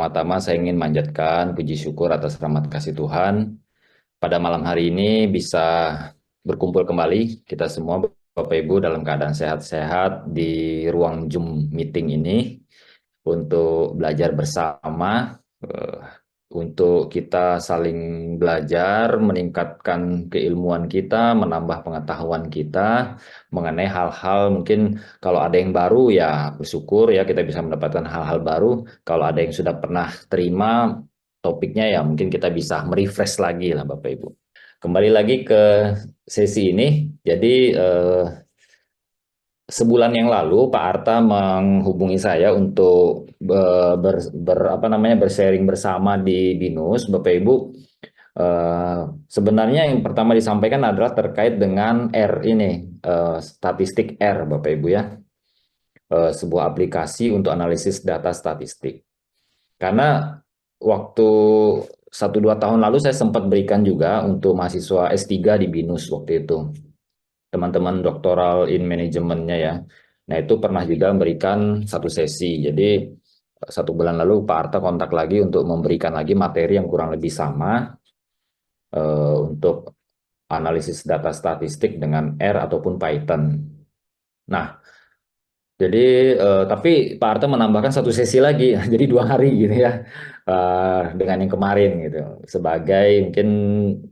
pertama-tama saya ingin manjatkan puji syukur atas rahmat kasih Tuhan. Pada malam hari ini bisa berkumpul kembali kita semua Bapak Ibu dalam keadaan sehat-sehat di ruang Zoom meeting ini untuk belajar bersama, untuk kita saling belajar, meningkatkan keilmuan kita, menambah pengetahuan kita mengenai hal-hal mungkin kalau ada yang baru ya bersyukur ya kita bisa mendapatkan hal-hal baru. Kalau ada yang sudah pernah terima topiknya ya mungkin kita bisa merefresh lagi lah Bapak Ibu. Kembali lagi ke sesi ini. Jadi sebulan yang lalu Pak Arta menghubungi saya untuk bersharing bersama di BINUS, Bapak Ibu. Sebenarnya yang pertama disampaikan adalah terkait dengan R ini, statistik R, Bapak Ibu ya, sebuah aplikasi untuk analisis data statistik. Karena waktu 1-2 tahun lalu saya sempat berikan juga untuk mahasiswa S3 di BINUS waktu itu, teman-teman doktoral in manajemennya ya. Nah itu pernah juga memberikan satu sesi. Jadi 1 bulan lalu Pak Arta kontak lagi untuk memberikan lagi materi yang kurang lebih sama untuk analisis data statistik dengan R ataupun Python. Nah, jadi tapi Pak Arta menambahkan satu sesi lagi, jadi 2 hari gitu ya, dengan yang kemarin gitu, sebagai mungkin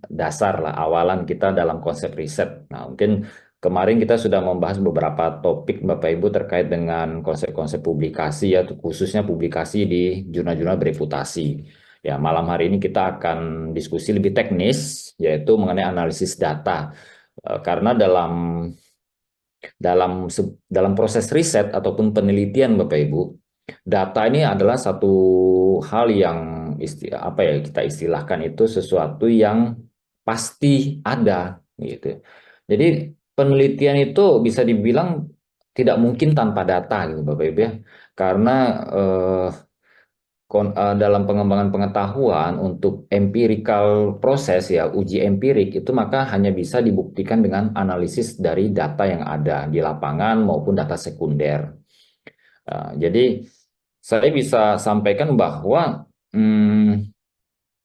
dasar lah awalan kita dalam konsep riset. Nah, mungkin kemarin kita sudah membahas beberapa topik Bapak Ibu terkait dengan konsep-konsep publikasi ya, khususnya publikasi di jurnal-jurnal bereputasi. Ya, malam hari ini kita akan diskusi lebih teknis, yaitu mengenai analisis data. Karena dalam proses riset ataupun penelitian Bapak Ibu, data ini adalah satu hal yang apa ya kita istilahkan itu sesuatu yang pasti ada gitu. Jadi penelitian itu bisa dibilang tidak mungkin tanpa data gitu Bapak Ibu ya. Karena dalam pengembangan pengetahuan untuk empirical proses ya uji empirik itu maka hanya bisa dibuktikan dengan analisis dari data yang ada di lapangan maupun data sekunder. Jadi saya bisa sampaikan bahwa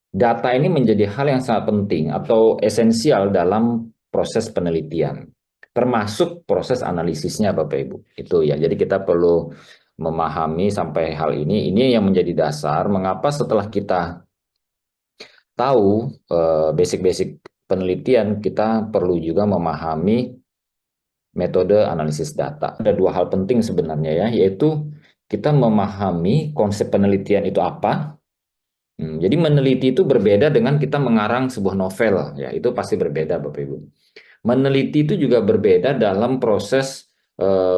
data ini menjadi hal yang sangat penting atau esensial dalam proses penelitian, termasuk proses analisisnya Bapak Ibu. Itu ya. Jadi kita perlu memahami sampai hal ini. Ini yang menjadi dasar mengapa setelah kita tahu basic-basic penelitian, kita perlu juga memahami metode analisis data. Ada 2 hal penting sebenarnya ya, yaitu kita memahami konsep penelitian itu apa. Jadi meneliti itu berbeda dengan kita mengarang sebuah novel, ya itu pasti berbeda Bapak Ibu. Meneliti itu juga berbeda dalam proses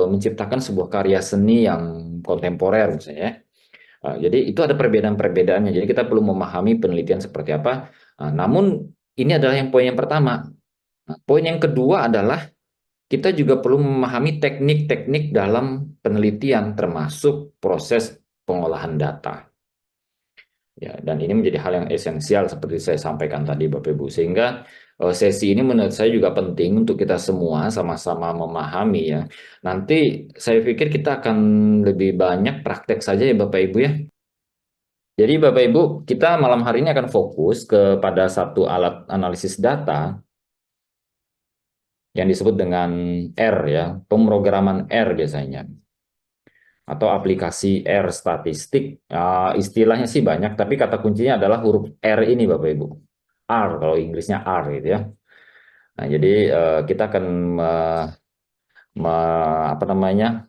menciptakan sebuah karya seni yang kontemporer misalnya. Jadi itu ada perbedaan-perbedaannya. Jadi kita perlu memahami penelitian seperti apa. Namun ini adalah yang poin yang pertama. Poin yang kedua adalah kita juga perlu memahami teknik-teknik dalam penelitian termasuk proses pengolahan data. Ya, dan ini menjadi hal yang esensial seperti saya sampaikan tadi Bapak Ibu. Sehingga sesi ini menurut saya juga penting untuk kita semua sama-sama memahami ya. Nanti saya pikir kita akan lebih banyak praktek saja ya Bapak Ibu ya. Jadi Bapak Ibu, kita malam hari ini akan fokus kepada satu alat analisis data yang disebut dengan R ya, pemrograman R biasanya. Atau aplikasi R statistik, istilahnya sih banyak, tapi kata kuncinya adalah huruf R ini Bapak Ibu. R, kalau Inggrisnya R gitu ya. Nah, jadi kita akan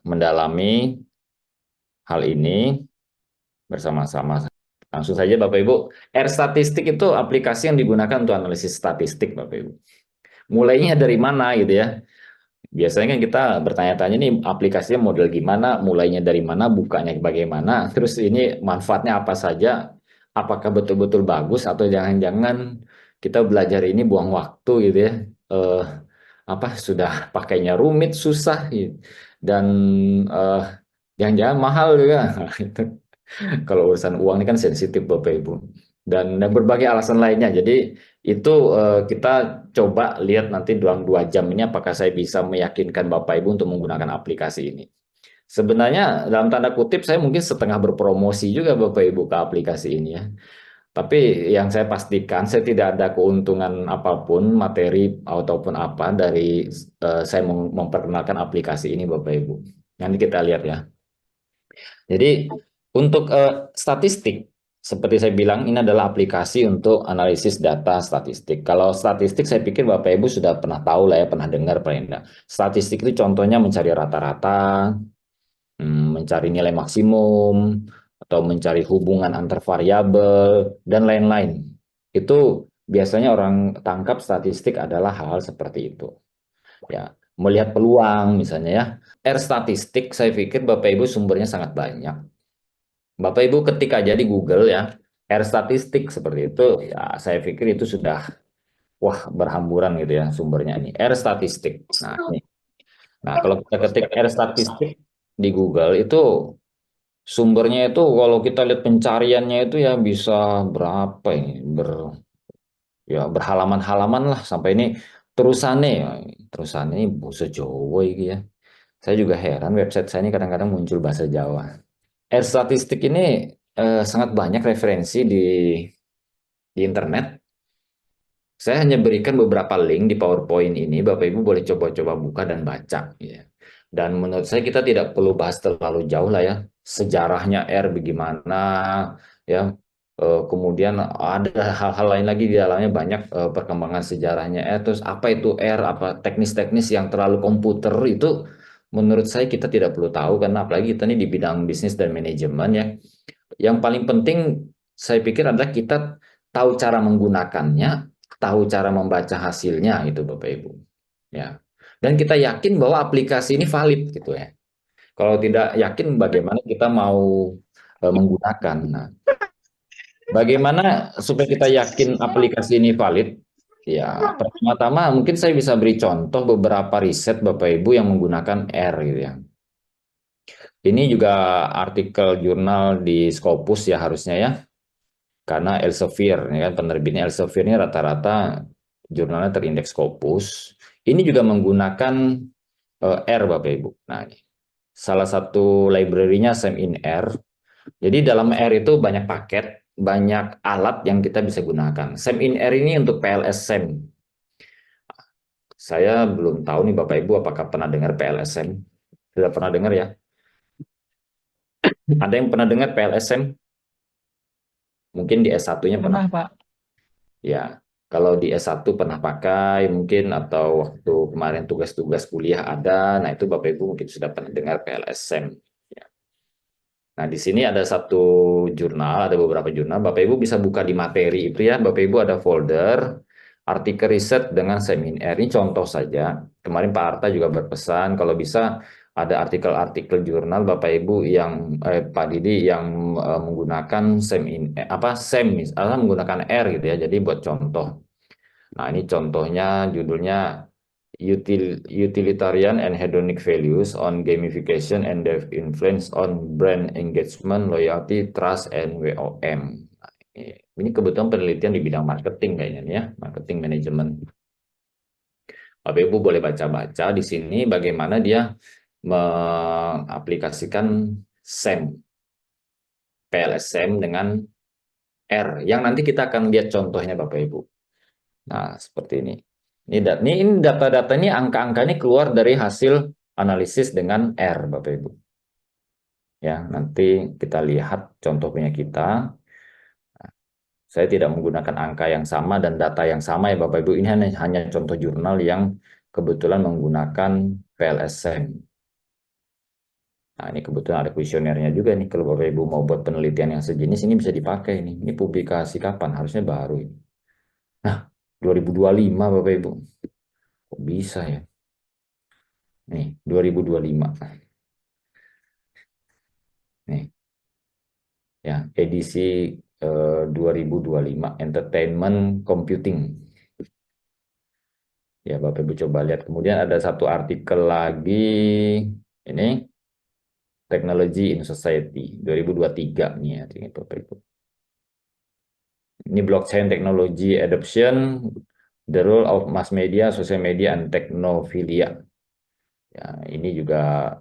mendalami hal ini bersama-sama. Langsung saja Bapak Ibu, R statistik itu aplikasi yang digunakan untuk analisis statistik Bapak Ibu. Mulainya dari mana gitu ya? Biasanya kan kita bertanya-tanya nih aplikasinya model gimana, mulainya dari mana, bukanya bagaimana, terus ini manfaatnya apa saja, apakah betul-betul bagus atau jangan-jangan kita belajar ini buang waktu gitu ya, sudah pakainya rumit, susah gitu. Dan jangan-jangan mahal juga. Kalau urusan uang ini kan sensitif Bapak Ibu. Dan berbagai alasan lainnya. Jadi itu kita coba lihat nanti dalam 2 jam ini apakah saya bisa meyakinkan Bapak Ibu untuk menggunakan aplikasi ini. Sebenarnya dalam tanda kutip saya mungkin setengah berpromosi juga Bapak Ibu ke aplikasi ini ya. Tapi yang saya pastikan saya tidak ada keuntungan apapun materi ataupun apa dari saya memperkenalkan aplikasi ini Bapak Ibu. Nanti kita lihat ya. Jadi untuk statistik seperti saya bilang ini adalah aplikasi untuk analisis data statistik. Kalau statistik saya pikir Bapak Ibu sudah pernah tahu lah ya, pernah dengar paling enggak. Statistik itu contohnya mencari rata-rata, mencari nilai maksimum, atau mencari hubungan antar variabel, dan lain-lain. Itu biasanya orang tangkap statistik adalah hal-hal seperti itu. Ya, melihat peluang misalnya ya. R statistik saya pikir Bapak Ibu sumbernya sangat banyak. Bapak Ibu ketik aja di Google ya, R statistik seperti itu, ya saya pikir itu sudah wah berhamburan gitu ya sumbernya ini. R statistik. Nah, ini. Nah, kalau kita ketik R statistik di Google itu sumbernya itu kalau kita lihat pencariannya itu ya bisa berapa ini ya berhalaman-halaman lah sampai ini terusannya ya terusannya ini bahasa Jawa ini ya. Saya juga heran website saya ini kadang-kadang muncul bahasa Jawa. R statistik ini sangat banyak referensi di internet. Saya hanya berikan beberapa link di PowerPoint ini, Bapak Ibu boleh coba-coba buka dan baca. Ya. Dan menurut saya kita tidak perlu bahas terlalu jauh lah ya, sejarahnya R bagaimana, ya. Kemudian ada hal-hal lain lagi di dalamnya banyak perkembangan sejarahnya R. Terus apa itu R, apa teknis-teknis yang terlalu komputer itu, menurut saya kita tidak perlu tahu karena apalagi kita ini di bidang bisnis dan manajemen ya. Yang paling penting saya pikir adalah kita tahu cara menggunakannya, tahu cara membaca hasilnya itu Bapak Ibu. Ya. Dan kita yakin bahwa aplikasi ini valid gitu ya. Kalau tidak yakin bagaimana kita mau menggunakan. Nah, bagaimana supaya kita yakin aplikasi ini valid? Ya, pertama-tama mungkin saya bisa beri contoh beberapa riset Bapak Ibu yang menggunakan R gitu ya. Ini juga artikel jurnal di Scopus ya harusnya ya. Karena Elsevier, ya kan penerbitnya Elsevier ini rata-rata jurnalnya terindeks Scopus. Ini juga menggunakan R Bapak Ibu. Nah, salah satu library-nya SEM-in-R. Jadi dalam R itu banyak paket, banyak alat yang kita bisa gunakan. SEM-in-R ini untuk PLS SEM. Saya belum tahu nih Bapak Ibu apakah pernah dengar PLS SEM? Sudah pernah dengar ya? Ada yang pernah dengar PLS SEM? Mungkin di S1-nya pernah. Pernah, Pak. Ya, kalau di S1 pernah pakai mungkin atau waktu kemarin tugas-tugas kuliah ada, nah itu Bapak Ibu mungkin sudah pernah dengar PLSM. Ya. Nah, di sini ada satu jurnal, ada beberapa jurnal. Bapak Ibu bisa buka di materi itu ya. Bapak Ibu ada folder artikel riset dengan seminar. Ini contoh saja. Kemarin Pak Arta juga berpesan kalau bisa ada artikel-artikel jurnal Bapak Ibu yang Pak Didi yang menggunakan SEM atau menggunakan R gitu ya. Jadi buat contoh. Nah, ini contohnya judulnya Utilitarian and Hedonic Values on Gamification and Their Influence on Brand Engagement, Loyalty, Trust, and WOM. Nah, ini kebetulan penelitian di bidang marketing kayaknya nih ya, marketing manajemen. Bapak Ibu boleh baca-baca di sini bagaimana dia mengaplikasikan SEM, PLSM dengan R, yang nanti kita akan lihat contohnya Bapak Ibu. Nah, seperti ini. Ini data-data ini angka-angka ini keluar dari hasil analisis dengan R, Bapak Ibu. Ya, nanti kita lihat contoh punya kita. Saya tidak menggunakan angka yang sama dan data yang sama ya Bapak Ibu. Ini hanya contoh jurnal yang kebetulan menggunakan PLSM. Nah, ini kebetulan ada kuesionernya juga nih. Kalau Bapak Ibu mau buat penelitian yang sejenis, ini bisa dipakai nih. Ini publikasi kapan? Harusnya baru ini. Nah, 2025 Bapak Ibu. Kok bisa ya? Nih, 2025. Nih, ya, edisi 2025 Entertainment Computing. Ya, Bapak Ibu coba lihat. Kemudian ada satu artikel lagi ini Technology in Society 2023 nih ya, ini Bapak Ibu. Ini blockchain technology adoption, the role of mass media, social media, and technophilia. Ya, ini juga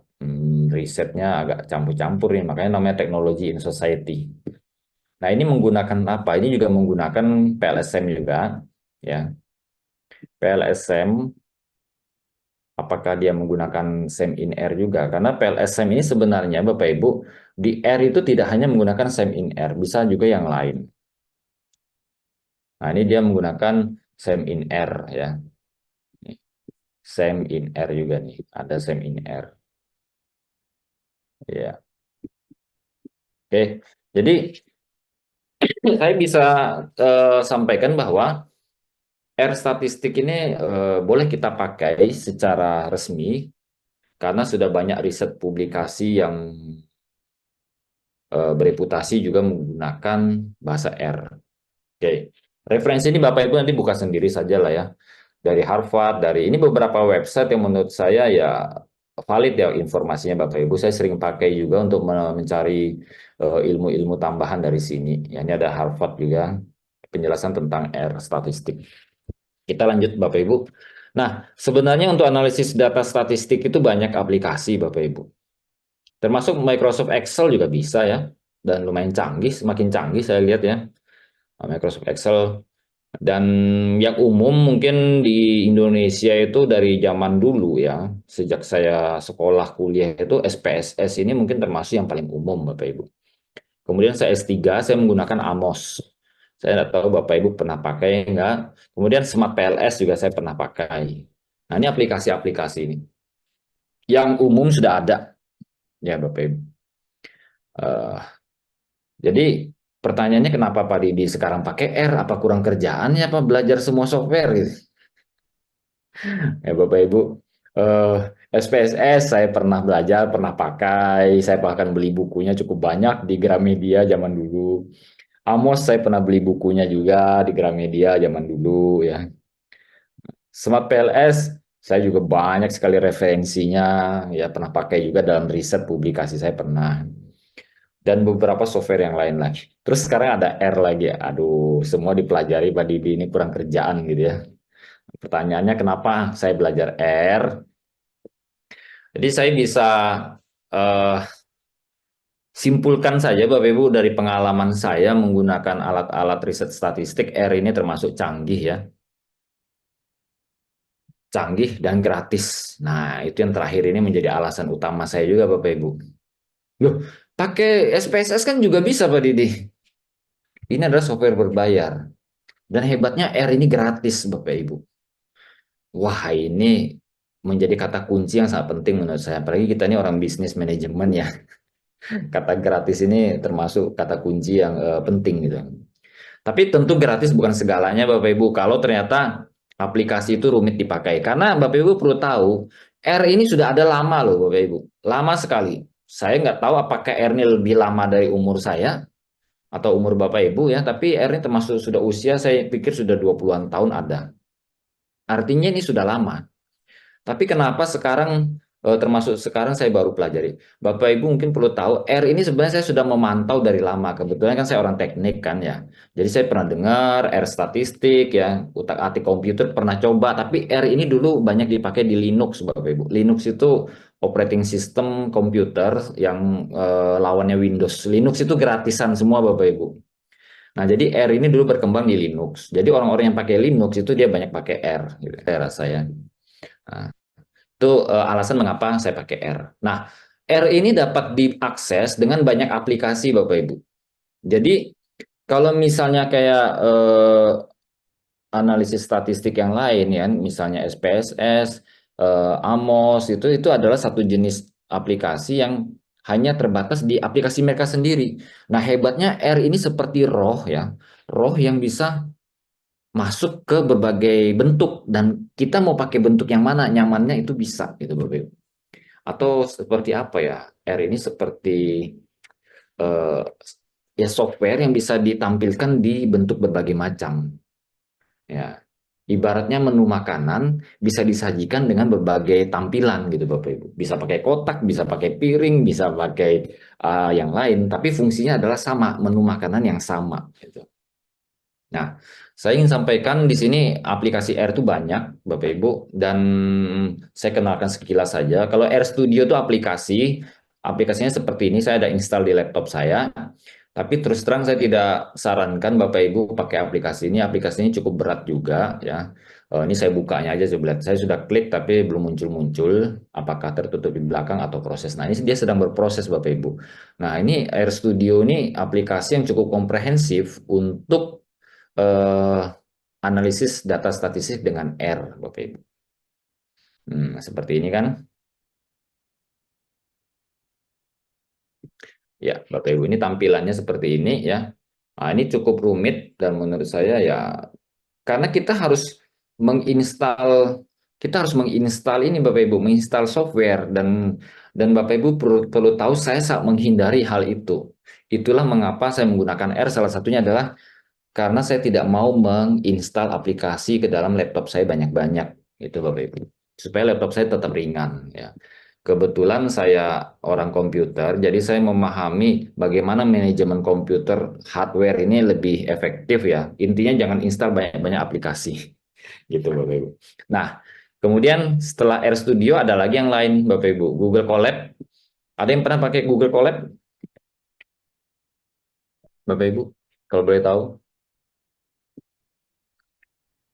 Risetnya agak campur-campur nih, makanya namanya Technology in Society. Nah, ini menggunakan apa? Ini juga menggunakan PLSM juga, ya. PLSM, apakah dia menggunakan SEM in R juga? Karena PLSM ini sebenarnya, Bapak Ibu, di R itu tidak hanya menggunakan SEM in R, bisa juga yang lain. Nah, ini dia menggunakan SEM in R, ya. SEM in R juga nih, ada SEM in R. Ya, oke. Jadi saya bisa sampaikan bahwa R statistik ini boleh kita pakai secara resmi karena sudah banyak riset publikasi yang bereputasi juga menggunakan bahasa R. Oke, referensi ini Bapak Ibu nanti buka sendiri saja lah ya. Dari Harvard, dari ini beberapa website yang menurut saya ya valid ya informasinya Bapak Ibu. Saya sering pakai juga untuk mencari ilmu-ilmu tambahan dari sini. Ya, ini ada Harvard juga penjelasan tentang R statistik. Kita lanjut Bapak Ibu. Nah, sebenarnya untuk analisis data statistik itu banyak aplikasi Bapak Ibu. Termasuk Microsoft Excel juga bisa ya. Dan lumayan canggih, semakin canggih saya lihat ya. Microsoft Excel. Dan yang umum mungkin di Indonesia itu dari zaman dulu ya. Sejak saya sekolah kuliah itu SPSS ini mungkin termasuk yang paling umum Bapak Ibu. Kemudian saya S3, saya menggunakan Amos. Saya tidak tahu Bapak Ibu pernah pakai enggak. Kemudian Smart PLS juga saya pernah pakai. Nah, ini aplikasi-aplikasi ini. Yang umum sudah ada, ya Bapak Ibu. Uh, jadi pertanyaannya kenapa Pak Didi sekarang pakai R? Apa kurang kerjaan ya Pak belajar semua software gitu? Ya Bapak Ibu, uh, SPSS saya pernah belajar, pernah pakai. Saya bahkan beli bukunya cukup banyak di Gramedia zaman dulu. Amos saya pernah beli bukunya juga di Gramedia zaman dulu ya. Smart PLS saya juga banyak sekali referensinya ya pernah pakai juga dalam riset publikasi saya pernah dan beberapa software yang lain lagi. Terus sekarang ada R lagi ya. Aduh, semua dipelajari Pak Didi ini kurang kerjaan gitu ya. Pertanyaannya kenapa saya belajar R? Jadi saya bisa eh, simpulkan saja Bapak Ibu dari pengalaman saya menggunakan alat-alat riset statistik R ini termasuk canggih ya. Canggih dan gratis. Nah, itu yang terakhir ini menjadi alasan utama saya juga Bapak Ibu. Loh, pakai SPSS kan juga bisa Pak Didi. Ini adalah software berbayar. Dan hebatnya R ini gratis Bapak Ibu. Wah, ini menjadi kata kunci yang sangat penting menurut saya. Apalagi kita ini orang bisnis manajemen ya. Kata gratis ini termasuk kata kunci yang penting gitu. Tapi tentu gratis bukan segalanya Bapak Ibu. Kalau ternyata aplikasi itu rumit dipakai. Karena Bapak Ibu perlu tahu, R ini sudah ada lama loh Bapak Ibu. Lama sekali. Saya nggak tahu apakah R ini lebih lama dari umur saya atau umur Bapak Ibu ya. Tapi R ini termasuk sudah usia saya pikir sudah 20-an tahun ada. Artinya ini sudah lama. Tapi kenapa sekarang termasuk sekarang saya baru pelajari. Bapak Ibu mungkin perlu tahu R ini sebenarnya saya sudah memantau dari lama. Kebetulan kan saya orang teknik kan ya. Jadi saya pernah dengar R statistik ya, utak-atik komputer pernah coba. Tapi R ini dulu banyak dipakai di Linux Bapak Ibu. Linux itu operating system komputer yang lawannya Windows. Linux itu gratisan semua Bapak Ibu. Nah, jadi R ini dulu berkembang di Linux. Jadi orang-orang yang pakai Linux itu dia banyak pakai R, gitu, saya rasa ya. Nah, itu alasan mengapa saya pakai R. Nah, R ini dapat diakses dengan banyak aplikasi Bapak Ibu. Jadi kalau misalnya kayak analisis statistik yang lain ya, misalnya SPSS, Amos itu adalah satu jenis aplikasi yang hanya terbatas di aplikasi mereka sendiri. Nah, hebatnya R ini seperti roh ya, roh yang bisa masuk ke berbagai bentuk dan kita mau pakai bentuk yang mana nyamannya itu bisa gitu Bapak Ibu. Atau seperti apa ya? R ini seperti eh, ya software yang bisa ditampilkan di bentuk berbagai macam. Ya, ibaratnya menu makanan bisa disajikan dengan berbagai tampilan gitu Bapak Ibu. Bisa pakai kotak, bisa pakai piring, bisa pakai yang lain, tapi fungsinya adalah sama, menu makanan yang sama gitu. Nah, saya ingin sampaikan di sini aplikasi R itu banyak, Bapak Ibu, dan saya kenalkan sekilas saja. Kalau R Studio itu aplikasinya seperti ini. Saya ada install di laptop saya. Tapi terus terang saya tidak sarankan Bapak Ibu pakai aplikasi ini. Aplikasi ini cukup berat juga, ya. Ini saya bukanya aja sebelah. Saya sudah klik tapi belum muncul-muncul. Apakah tertutup di belakang atau proses? Nah, ini dia sedang berproses, Bapak Ibu. Nah, ini R Studio ini aplikasi yang cukup komprehensif untuk eh, analisis data statistik dengan R, Bapak Ibu. Seperti ini kan? Ya, Bapak Ibu, ini tampilannya seperti ini ya. Nah, ini cukup rumit dan menurut saya ya karena kita harus menginstal ini Bapak Ibu, menginstal software dan Bapak Ibu perlu tahu saya sangat menghindari hal itu. Itulah mengapa saya menggunakan R, salah satunya adalah karena saya tidak mau menginstal aplikasi ke dalam laptop saya banyak-banyak, itu Bapak Ibu. Supaya laptop saya tetap ringan ya. Kebetulan saya orang komputer, jadi saya memahami bagaimana manajemen komputer hardware ini lebih efektif ya. Intinya jangan install banyak-banyak aplikasi, gitu Bapak Ibu. Nah, kemudian setelah RStudio ada lagi yang lain Bapak Ibu, Google Colab. Ada yang pernah pakai Google Colab, Bapak Ibu? Kalau boleh tahu?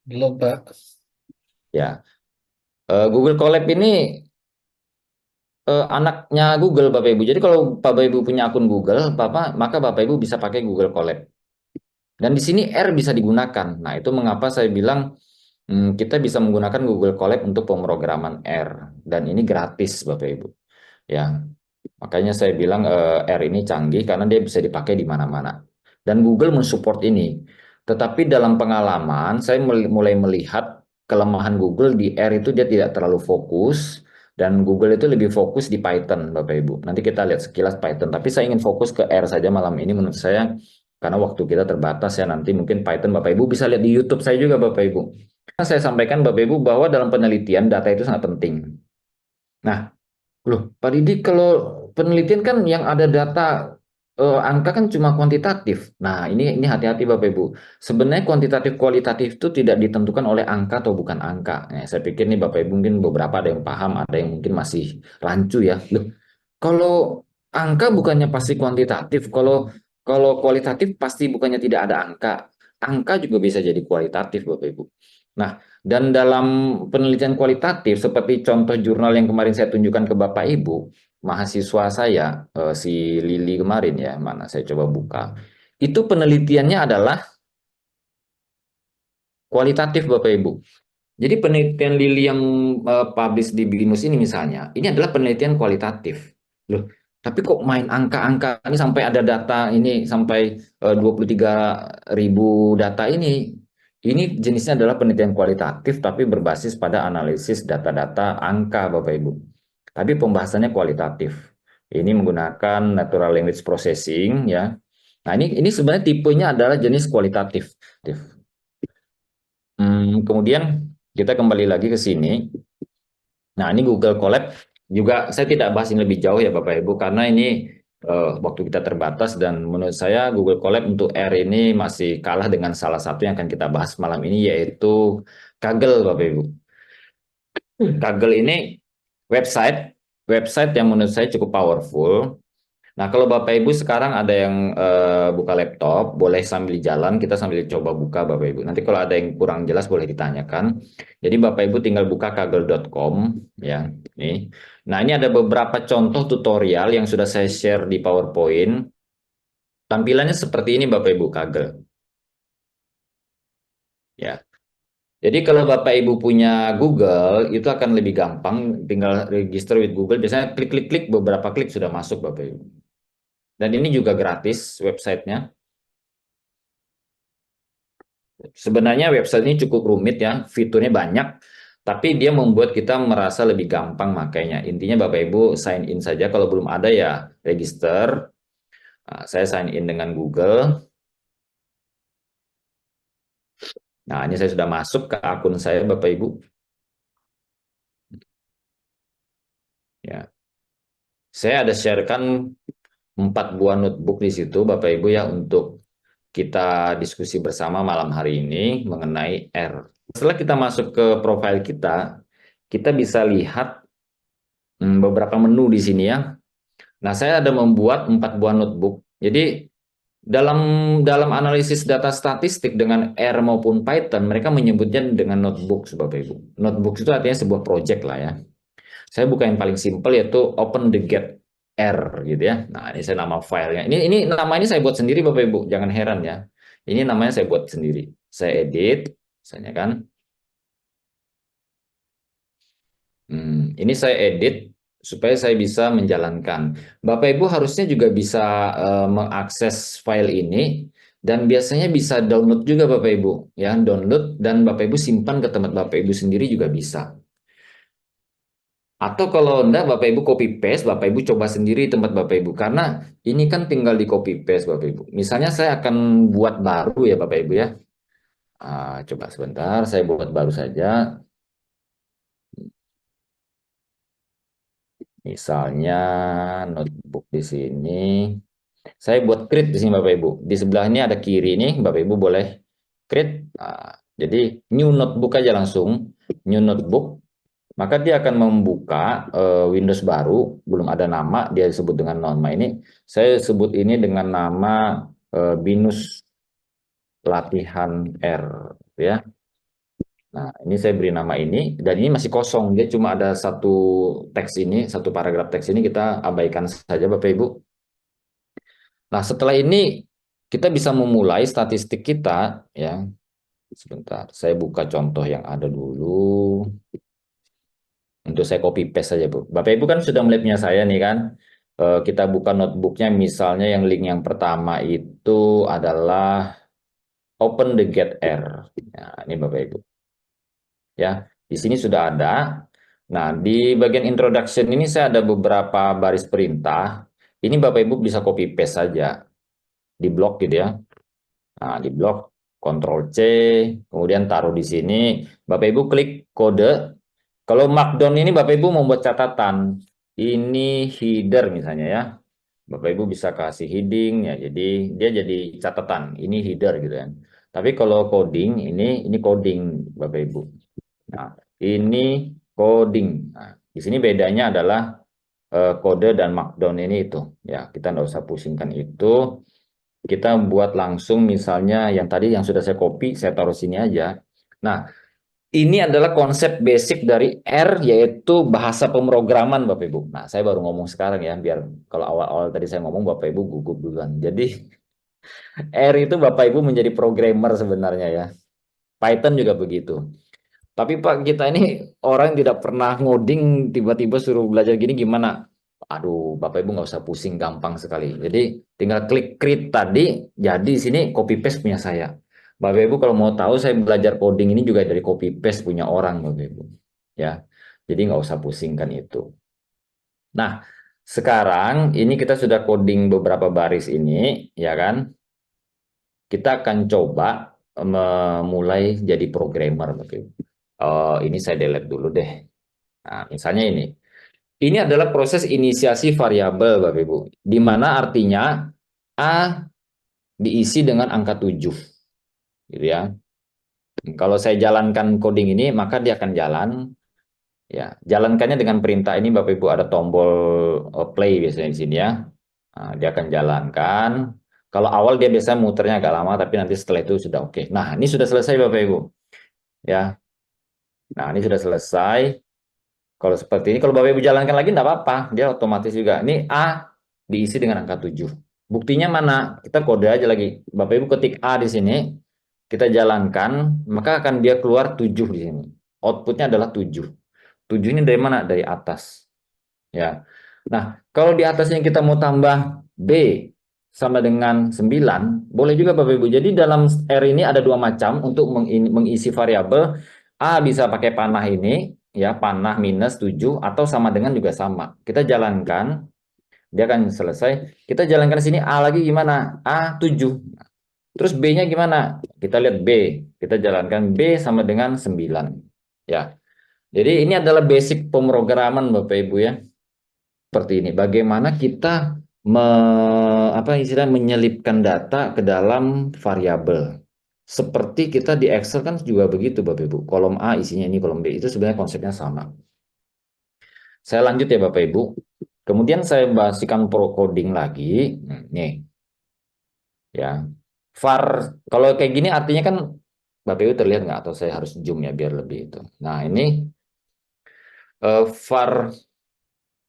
Belum, Pak. Ya, Google Colab ini anaknya Google Bapak Ibu. Jadi kalau Bapak Ibu punya akun Google, maka Bapak Ibu bisa pakai Google Colab. Dan di sini R bisa digunakan. Nah, itu mengapa saya bilang kita bisa menggunakan Google Colab untuk pemrograman R. Dan ini gratis Bapak Ibu. Ya, makanya saya bilang R ini canggih karena dia bisa dipakai di mana-mana. Dan Google mensupport ini. Tetapi dalam pengalaman, saya mulai melihat kelemahan Google di R itu dia tidak terlalu fokus. Dan Google itu lebih fokus di Python, Bapak Ibu. Nanti kita lihat sekilas Python. Tapi saya ingin fokus ke R saja malam ini menurut saya. Karena waktu kita terbatas ya nanti mungkin Python Bapak Ibu bisa lihat di YouTube saya juga Bapak Ibu. Saya sampaikan Bapak Ibu bahwa dalam penelitian data itu sangat penting. Nah, loh, Pak Didi, kalau penelitian kan yang ada data angka kan cuma kuantitatif. Nah, ini hati-hati Bapak Ibu. Sebenarnya kuantitatif kualitatif itu tidak ditentukan oleh angka atau bukan angka. Nah, saya pikir nih Bapak Ibu mungkin beberapa ada yang paham, ada yang mungkin masih rancu ya. Loh, kalau angka bukannya pasti kuantitatif, kalau kalau kualitatif pasti bukannya tidak ada angka. Angka juga bisa jadi kualitatif Bapak Ibu. Nah, dan dalam penelitian kualitatif, seperti contoh jurnal yang kemarin saya tunjukkan ke Bapak Ibu, mahasiswa saya, si Lili kemarin ya, mana saya coba buka. Itu penelitiannya adalah kualitatif Bapak Ibu. Jadi penelitian Lili yang publish di BINUS ini misalnya, ini adalah penelitian kualitatif. Loh, tapi kok main angka-angka ini sampai ada data ini sampai 23.000 data ini. Ini jenisnya adalah penelitian kualitatif tapi berbasis pada analisis data-data angka Bapak Ibu. Tapi pembahasannya kualitatif. Ini menggunakan natural language processing ya. Nah, ini sebenarnya tipenya adalah jenis kualitatif. Kemudian kita kembali lagi ke sini. Nah, ini Google Colab juga saya tidak bahas ini lebih jauh ya Bapak Ibu karena ini waktu kita terbatas dan menurut saya Google Colab untuk R ini masih kalah dengan salah satu yang akan kita bahas malam ini yaitu Kaggle Bapak Ibu. Kaggle ini website website yang menurut saya cukup powerful. Nah, kalau Bapak Ibu sekarang ada yang buka laptop, boleh sambil jalan, kita sambil coba buka Bapak Ibu. Nanti kalau ada yang kurang jelas boleh ditanyakan. Jadi Bapak Ibu tinggal buka kaggle.com ya. Nih. Nah, ini ada beberapa contoh tutorial yang sudah saya share di PowerPoint. Tampilannya seperti ini Bapak Ibu Kaggle. Ya. Jadi kalau Bapak Ibu punya Google, itu akan lebih gampang tinggal register with Google. Biasanya klik-klik-klik beberapa klik sudah masuk Bapak Ibu. Dan ini juga gratis websitenya. Sebenarnya website ini cukup rumit ya, fiturnya banyak, tapi dia membuat kita merasa lebih gampang makanya. Intinya Bapak Ibu sign in saja, kalau belum ada ya register. Nah, saya sign in dengan Google. Nah, ini saya sudah masuk ke akun saya Bapak Ibu. Ya, saya ada sharekan 4 buah notebook di situ Bapak Ibu ya untuk kita diskusi bersama malam hari ini mengenai R. Setelah kita masuk ke profil kita bisa lihat beberapa menu di sini ya. Nah, saya ada membuat 4 buah notebook. Jadi dalam dalam analisis data statistik dengan R maupun Python, mereka menyebutnya dengan notebook, Bapak Ibu. Notebook itu artinya sebuah project lah ya. Saya buka yang paling simpel yaitu open the get R gitu ya. Nah, ini saya nama filenya. Ini nama ini saya buat sendiri Bapak Ibu, jangan heran ya. Ini namanya saya buat sendiri. Saya edit, misalnya kan. Ini saya edit supaya saya bisa menjalankan. Bapak Ibu harusnya juga bisa mengakses file ini dan biasanya bisa download juga Bapak Ibu ya, download dan Bapak Ibu simpan ke tempat Bapak Ibu sendiri juga bisa. Atau kalau enggak Bapak Ibu copy paste, Bapak Ibu coba sendiri tempat Bapak Ibu karena ini kan tinggal di copy paste Bapak Ibu. Misalnya saya akan buat baru ya Bapak Ibu ya. Coba sebentar saya buat baru saja. Misalnya notebook di sini. Saya buat create di sini Bapak Ibu. Di sebelah ini ada kiri nih, Bapak Ibu boleh create. Jadi new notebook aja langsung, new notebook. Maka dia akan membuka Windows baru, belum ada nama, dia disebut dengan nama ini. Saya sebut ini dengan nama binus latihan R, ya. Nah, ini saya beri nama ini, dan ini masih kosong. Dia cuma ada satu teks ini, satu paragraf teks ini kita abaikan saja Bapak Ibu. Nah, setelah ini kita bisa memulai statistik kita ya. Sebentar, saya buka contoh yang ada dulu. Untuk saya copy paste saja, Bu. Bapak Ibu kan sudah melihat punya saya nih kan. Kita buka notebooknya misalnya yang link yang pertama itu adalah open the get R. Nah, ini Bapak Ibu. Ya, di sini sudah ada. Nah, di bagian introduction ini saya ada beberapa baris perintah. Ini Bapak Ibu bisa copy paste saja di blok gitu ya. Nah, di blok Ctrl C, kemudian taruh di sini. Bapak Ibu klik kode. Kalau Markdown ini Bapak Ibu membuat catatan. Ini header misalnya ya. Bapak Ibu bisa kasih heading ya. Jadi dia jadi catatan. Ini header gitu ya. Tapi kalau coding ini coding Bapak Ibu. Nah, ini coding. Nah, di sini bedanya adalah kode dan Markdown ini itu. Ya, kita nggak usah pusingkan itu. Kita buat langsung misalnya yang tadi yang sudah saya copy, saya taruh sini aja. Nah, ini adalah konsep basic dari R, yaitu bahasa pemrograman Bapak Ibu. Nah, saya baru ngomong sekarang ya, biar kalau awal-awal tadi saya ngomong Bapak Ibu gugup duluan. Jadi, R itu Bapak Ibu menjadi programmer sebenarnya ya. Python juga begitu. Tapi Pak, kita ini orang yang tidak pernah ngoding, tiba-tiba suruh belajar gini gimana? Aduh, Bapak Ibu nggak usah pusing, gampang sekali. Jadi tinggal klik create tadi, jadi sini copy paste punya saya. Bapak Ibu kalau mau tahu saya belajar coding ini juga dari copy paste punya orang Bapak Ibu. Ya, jadi nggak usah pusingkan itu. Nah, sekarang ini kita sudah coding beberapa baris ini, ya kan? Kita akan coba memulai jadi programmer Bapak Ibu. Ini saya delete dulu deh. Nah, misalnya ini. Ini adalah proses inisiasi variabel, Bapak Ibu. Di mana artinya A diisi dengan angka 7. Gitu ya. Kalau saya jalankan coding ini, maka dia akan jalan. Ya, jalankannya dengan perintah ini, Bapak Ibu ada tombol play biasanya di sini ya. Nah, dia akan jalankan. Kalau awal dia biasanya muternya agak lama, tapi nanti setelah itu sudah oke. Nah, ini sudah selesai Bapak Ibu. Ya. Nah, ini sudah selesai. Kalau seperti ini, kalau Bapak Ibu jalankan lagi enggak apa-apa, dia otomatis juga. Ini A diisi dengan angka 7. Buktinya mana? Kita kode aja lagi. Bapak Ibu ketik A di sini, kita jalankan, maka akan dia keluar 7 di sini. Outputnya adalah 7. 7 ini dari mana? Dari atas. Ya. Nah, kalau di atasnya kita mau tambah B sama dengan 9, boleh juga Bapak Ibu. Jadi dalam R ini ada dua macam untuk mengisi variabel. A bisa pakai panah ini, ya panah minus 7 atau sama dengan juga sama. Kita jalankan, dia akan selesai. Kita jalankan sini A lagi gimana? A 7. Terus B-nya gimana? Kita lihat B. Kita jalankan B sama dengan 9. Ya. Jadi ini adalah basic pemrograman Bapak Ibu ya. Seperti ini. Bagaimana kita apa istilah menyelipkan data ke dalam variabel. Seperti kita di Excel kan juga begitu, Bapak Ibu. Kolom A isinya ini, kolom B itu sebenarnya konsepnya sama. Saya lanjut ya Bapak Ibu. Kemudian saya bahaskan pro coding lagi. Nih, ya. Var, kalau kayak gini artinya kan Bapak Ibu terlihat nggak? Atau saya harus zoom ya biar lebih itu. Nah, ini var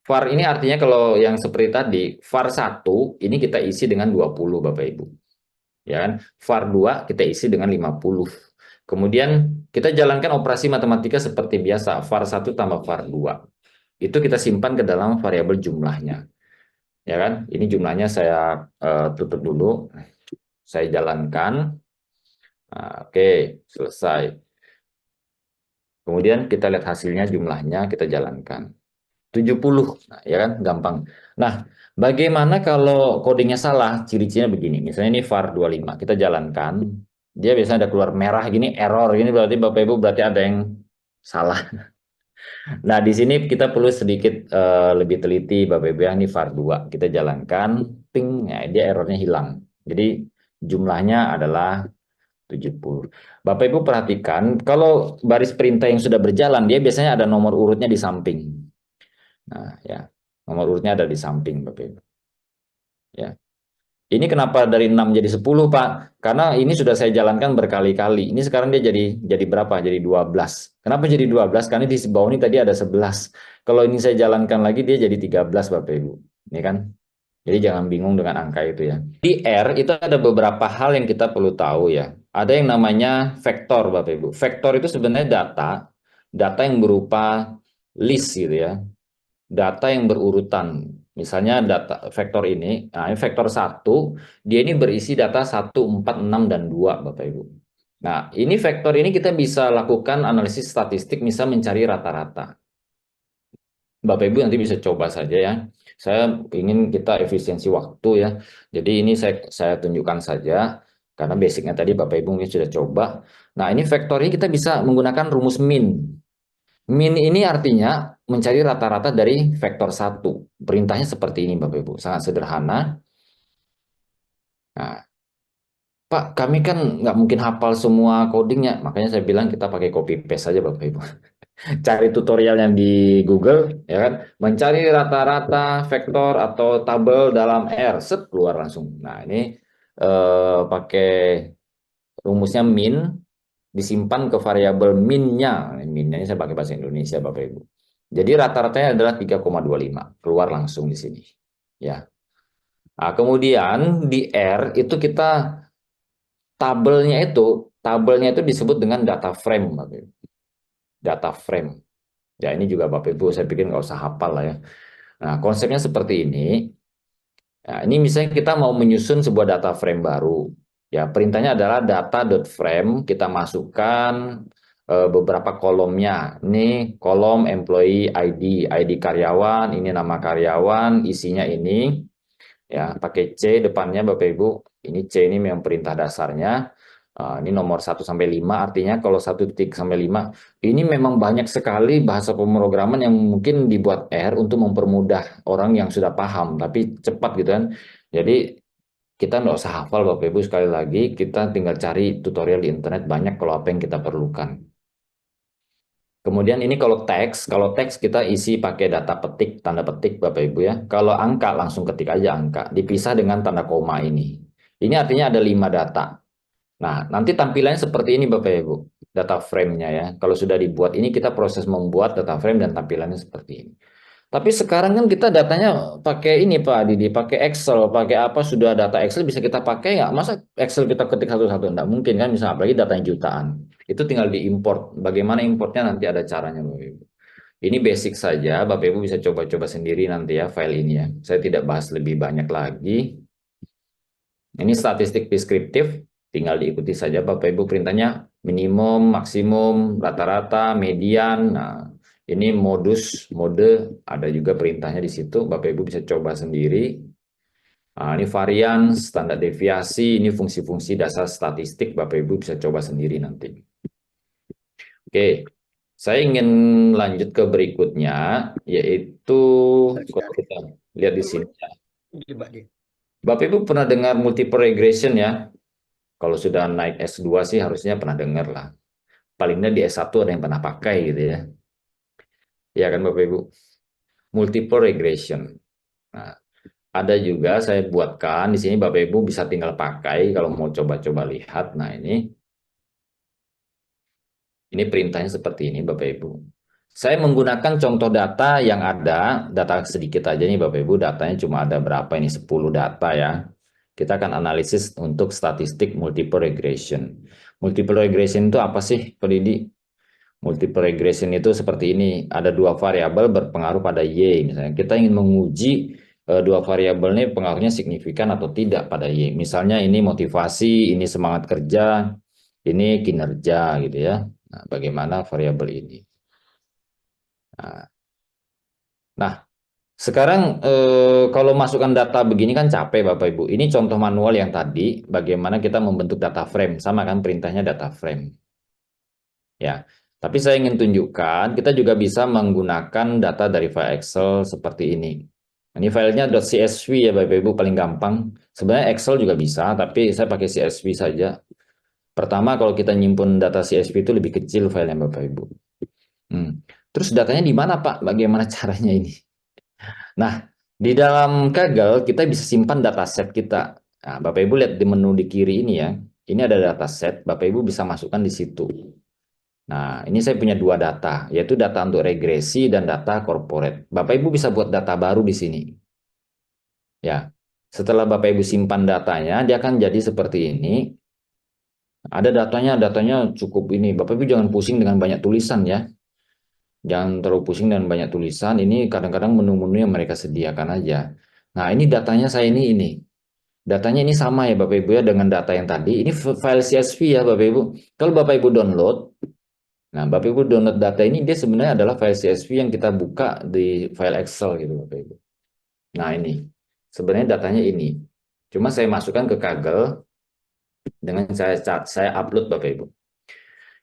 var ini artinya kalau yang seperti tadi, var 1 ini kita isi dengan 20 Bapak Ibu. Ya kan? Var 2 kita isi dengan 50. Kemudian kita jalankan operasi matematika seperti biasa, var 1 tambah var 2. Itu kita simpan ke dalam variabel jumlahnya. Ya kan? Ini jumlahnya saya tutup dulu. Saya jalankan. Nah, oke, selesai. Kemudian kita lihat hasilnya jumlahnya kita jalankan. 70. Nah, ya kan? Gampang. Nah, bagaimana kalau codingnya salah? Ciri-cirinya begini. Misalnya ini var 25, kita jalankan. Dia biasanya ada keluar merah gini, error gini berarti Bapak Ibu berarti ada yang salah. Nah, di sini kita perlu sedikit lebih teliti Bapak Ibu ya. Ini var 2. Kita jalankan, ping, ya, dia errornya hilang. Jadi jumlahnya adalah 70. Bapak Ibu perhatikan, kalau baris perintah yang sudah berjalan, dia biasanya ada nomor urutnya di samping. Nah, ya. Nomor urutnya ada di samping, Bapak Ibu. Ya. Ini kenapa dari 6 jadi 10, Pak? Karena ini sudah saya jalankan berkali-kali. Ini sekarang dia jadi berapa? Jadi 12. Kenapa jadi 12? Karena di bawah ini tadi ada 11. Kalau ini saya jalankan lagi dia jadi 13, Bapak Ibu. Ini kan? Jadi jangan bingung dengan angka itu ya. Di R itu ada beberapa hal yang kita perlu tahu ya. Ada yang namanya vektor, Bapak Ibu. Vektor itu sebenarnya data yang berupa list gitu ya. Data yang berurutan. Misalnya data vektor ini, nah ini vektor 1, dia ini berisi data 1, 4, 6, dan 2, Bapak Ibu. Nah, ini vektor ini kita bisa lakukan analisis statistik, misal mencari rata-rata. Bapak Ibu nanti bisa coba saja ya. Saya ingin kita efisiensi waktu ya. Jadi ini saya tunjukkan saja, karena basicnya tadi Bapak Ibu mungkin sudah coba. Nah, ini vektor ini kita bisa menggunakan rumus min. Min ini artinya mencari rata-rata dari vektor 1. Perintahnya seperti ini Bapak Ibu, sangat sederhana. Nah, Pak, kami kan nggak mungkin hafal semua codingnya, makanya saya bilang kita pakai copy paste saja Bapak Ibu. Cari tutorial yang di Google, ya kan? Mencari rata-rata vektor atau tabel dalam R, set keluar langsung. Nah, ini pakai rumusnya min, disimpan ke variabel minnya. Minnya ini saya pakai bahasa Indonesia Bapak Ibu. Jadi rata-ratanya adalah 3,25, keluar langsung di sini. Ya. Nah, kemudian di R itu kita tabelnya itu disebut dengan data frame, Bapak Ibu. Data frame. Ya, ini juga Bapak Ibu saya pikir nggak usah hafal lah ya. Nah, konsepnya seperti ini. Nah, ini misalnya kita mau menyusun sebuah data frame baru. Ya, perintahnya adalah data.frame, kita masukkan beberapa kolomnya. Ini kolom employee ID, ID karyawan, ini nama karyawan, isinya ini. Ya, pakai C depannya Bapak Ibu. Ini C ini memang perintah dasarnya. Ini nomor 1 sampai 5, artinya kalau 1 sampai 5 ini memang banyak sekali bahasa pemrograman yang mungkin dibuat R untuk mempermudah orang yang sudah paham, tapi cepat gitu kan. Jadi kita nggak usah hafal Bapak Ibu, sekali lagi kita tinggal cari tutorial di internet banyak kalau apa yang kita perlukan. Kemudian ini kalau teks kita isi pakai data petik, tanda petik Bapak Ibu ya. Kalau angka langsung ketik aja angka, dipisah dengan tanda koma ini. Ini artinya ada 5 data. Nah, nanti tampilannya seperti ini Bapak Ibu, data frame-nya ya. Kalau sudah dibuat ini kita proses membuat data frame dan tampilannya seperti ini. Tapi sekarang kan kita datanya pakai ini Pak Didi, pakai Excel, pakai apa sudah data Excel bisa kita pakai nggak? Masa Excel kita ketik satu-satu? Nggak mungkin kan, misalnya apalagi datanya jutaan. Itu tinggal diimport. Bagaimana importnya nanti ada caranya Bapak Ibu. Ini basic saja, Bapak Ibu bisa coba-coba sendiri nanti ya file ini ya. Saya tidak bahas lebih banyak lagi. Ini statistik deskriptif, tinggal diikuti saja Bapak Ibu perintahnya minimum, maksimum, rata-rata, median. Nah, ini mode ada juga perintahnya di situ. Bapak Ibu bisa coba sendiri. Nah, ini varian, standar deviasi, ini fungsi-fungsi dasar statistik. Bapak Ibu bisa coba sendiri nanti. Oke, saya ingin lanjut ke berikutnya, yaitu kalau kita lihat di sini. Bapak Ibu pernah dengar multiple regression ya? Kalau sudah naik S2 sih harusnya pernah dengar lah. Paling nggak di S1 ada yang pernah pakai gitu ya. Ya kan Bapak Ibu? Multiple regression. Nah, ada juga saya buatkan di sini Bapak Ibu bisa tinggal pakai kalau mau coba-coba lihat. Nah, ini perintahnya seperti ini Bapak Ibu. Saya menggunakan contoh data yang ada, data sedikit aja nih Bapak Ibu, datanya cuma ada berapa ini, 10 data ya. Kita akan analisis untuk statistik multiple regression. Multiple regression itu apa sih, Pak Didi? Multiple regression itu seperti ini, ada dua variabel berpengaruh pada Y. Misalnya kita ingin menguji dua variabel ini pengaruhnya signifikan atau tidak pada Y. Misalnya ini motivasi, ini semangat kerja, ini kinerja gitu ya. Nah, bagaimana variabel ini? Nah, nah, sekarang kalau masukkan data begini kan capek Bapak Ibu. Ini contoh manual yang tadi, bagaimana kita membentuk data frame. Sama kan perintahnya data frame. Ya, tapi saya ingin tunjukkan, kita juga bisa menggunakan data dari file Excel seperti ini. Ini filenya .csv ya Bapak Ibu, paling gampang. Sebenarnya Excel juga bisa, tapi saya pakai CSV saja. Pertama, kalau kita nyimpen data CSV itu lebih kecil filenya Bapak Ibu. Terus datanya di mana Pak? Bagaimana caranya ini? Nah, di dalam Kaggle kita bisa simpan dataset kita. Nah, Bapak Ibu lihat di menu di kiri ini ya. Ini ada dataset, Bapak Ibu bisa masukkan di situ. Nah, ini saya punya dua data, yaitu data untuk regresi dan data corporate. Bapak Ibu bisa buat data baru di sini. Ya, setelah Bapak Ibu simpan datanya, dia akan jadi seperti ini. Ada datanya cukup ini. Bapak Ibu jangan pusing dengan banyak tulisan ya. Jangan terlalu pusing dengan banyak tulisan. Ini kadang-kadang menu-menu yang mereka sediakan aja. Nah, ini datanya saya ini. Datanya ini sama ya Bapak Ibu ya dengan data yang tadi. Ini file CSV ya Bapak Ibu. Kalau Bapak Ibu download, nah Bapak Ibu download data ini dia sebenarnya adalah file CSV yang kita buka di file Excel gitu Bapak Ibu. Nah ini, sebenarnya datanya ini. Cuma saya masukkan ke Kaggle dengan saya upload Bapak Ibu.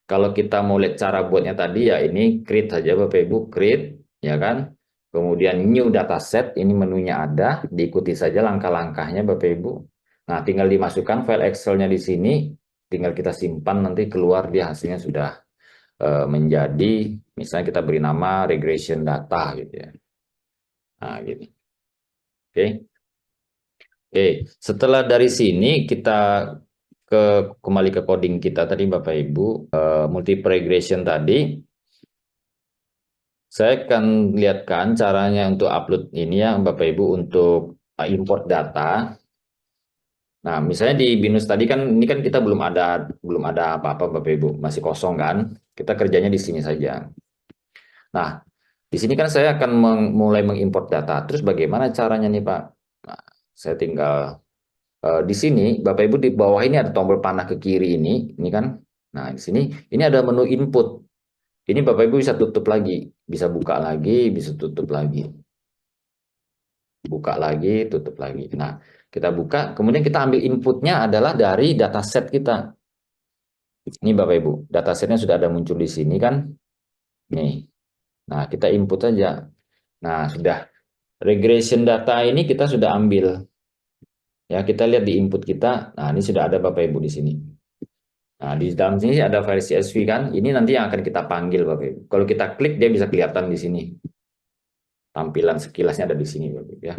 Kalau kita mau lihat cara buatnya tadi ya ini create saja Bapak Ibu, create ya kan. Kemudian new dataset, ini menunya ada, diikuti saja langkah-langkahnya Bapak Ibu. Nah, tinggal dimasukkan file Excel-nya di sini, tinggal kita simpan nanti keluar dia hasilnya sudah menjadi misalnya kita beri nama regression data gitu ya. Nah, gitu. Oke. Oke, setelah dari sini kita kembali ke coding kita tadi Bapak Ibu, multiple regression tadi. Saya akan lihatkan caranya untuk upload ini ya Bapak Ibu untuk import data. Nah, misalnya di BINUS tadi kan ini kan kita belum ada apa-apa Bapak Ibu, masih kosong kan? Kita kerjanya di sini saja. Nah, di sini kan saya akan mulai mengimport data. Terus bagaimana caranya nih Pak? Nah, saya tinggal di sini Bapak Ibu di bawah ini ada tombol panah ke kiri ini kan? Nah, di sini ini ada menu input. Ini Bapak Ibu bisa tutup lagi, bisa buka lagi, bisa tutup lagi. Buka lagi, tutup lagi. Nah, kita buka, kemudian kita ambil inputnya adalah dari dataset kita. Ini Bapak Ibu, datasetnya sudah ada muncul di sini kan? Nih. Nah, kita input saja. Nah, sudah. Regression data ini kita sudah ambil. Ya, kita lihat di input kita. Nah, ini sudah ada Bapak Ibu di sini. Nah, di dalam sini ada file CSV kan? Ini nanti yang akan kita panggil Bapak Ibu. Kalau kita klik, dia bisa kelihatan di sini. Tampilan sekilasnya ada di sini Bapak Ibu ya.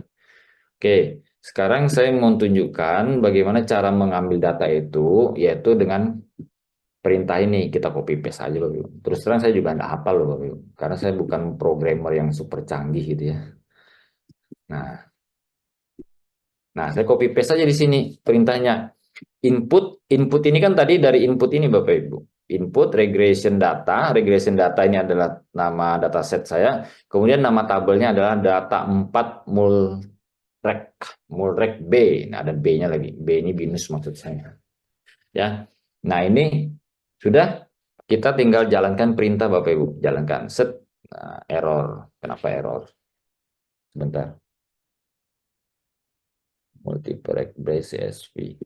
Oke, sekarang saya mau tunjukkan bagaimana cara mengambil data itu, yaitu dengan perintah ini. Kita copy paste aja, Bapak Ibu. Terus terang saya juga nggak hafal loh, Bapak Ibu. Karena saya bukan programmer yang super canggih gitu ya. Nah, saya copy paste aja di sini perintahnya. Input ini kan tadi dari input ini, Bapak Ibu. Input regression data ini adalah nama dataset saya. Kemudian nama tabelnya adalah data 4 mulrek B. Nah, ada B-nya lagi. B ini binus maksud saya. Ya. Nah, ini sudah kita tinggal jalankan perintah Bapak Ibu. Jalankan. Set. Nah, error. Kenapa error? Sebentar. Multiple brace CSV.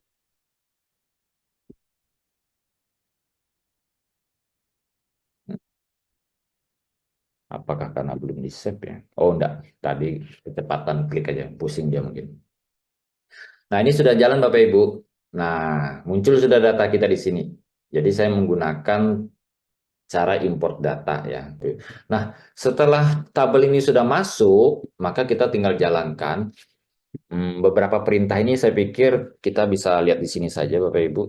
Apakah karena belum di save ya? Oh, enggak. Tadi kecepatan klik aja. Pusing dia mungkin. Nah, ini sudah jalan Bapak Ibu. Nah, muncul sudah data kita di sini. Jadi saya menggunakan cara import data ya. Nah, setelah tabel ini sudah masuk, maka kita tinggal jalankan. Beberapa perintah ini saya pikir kita bisa lihat di sini saja Bapak Ibu.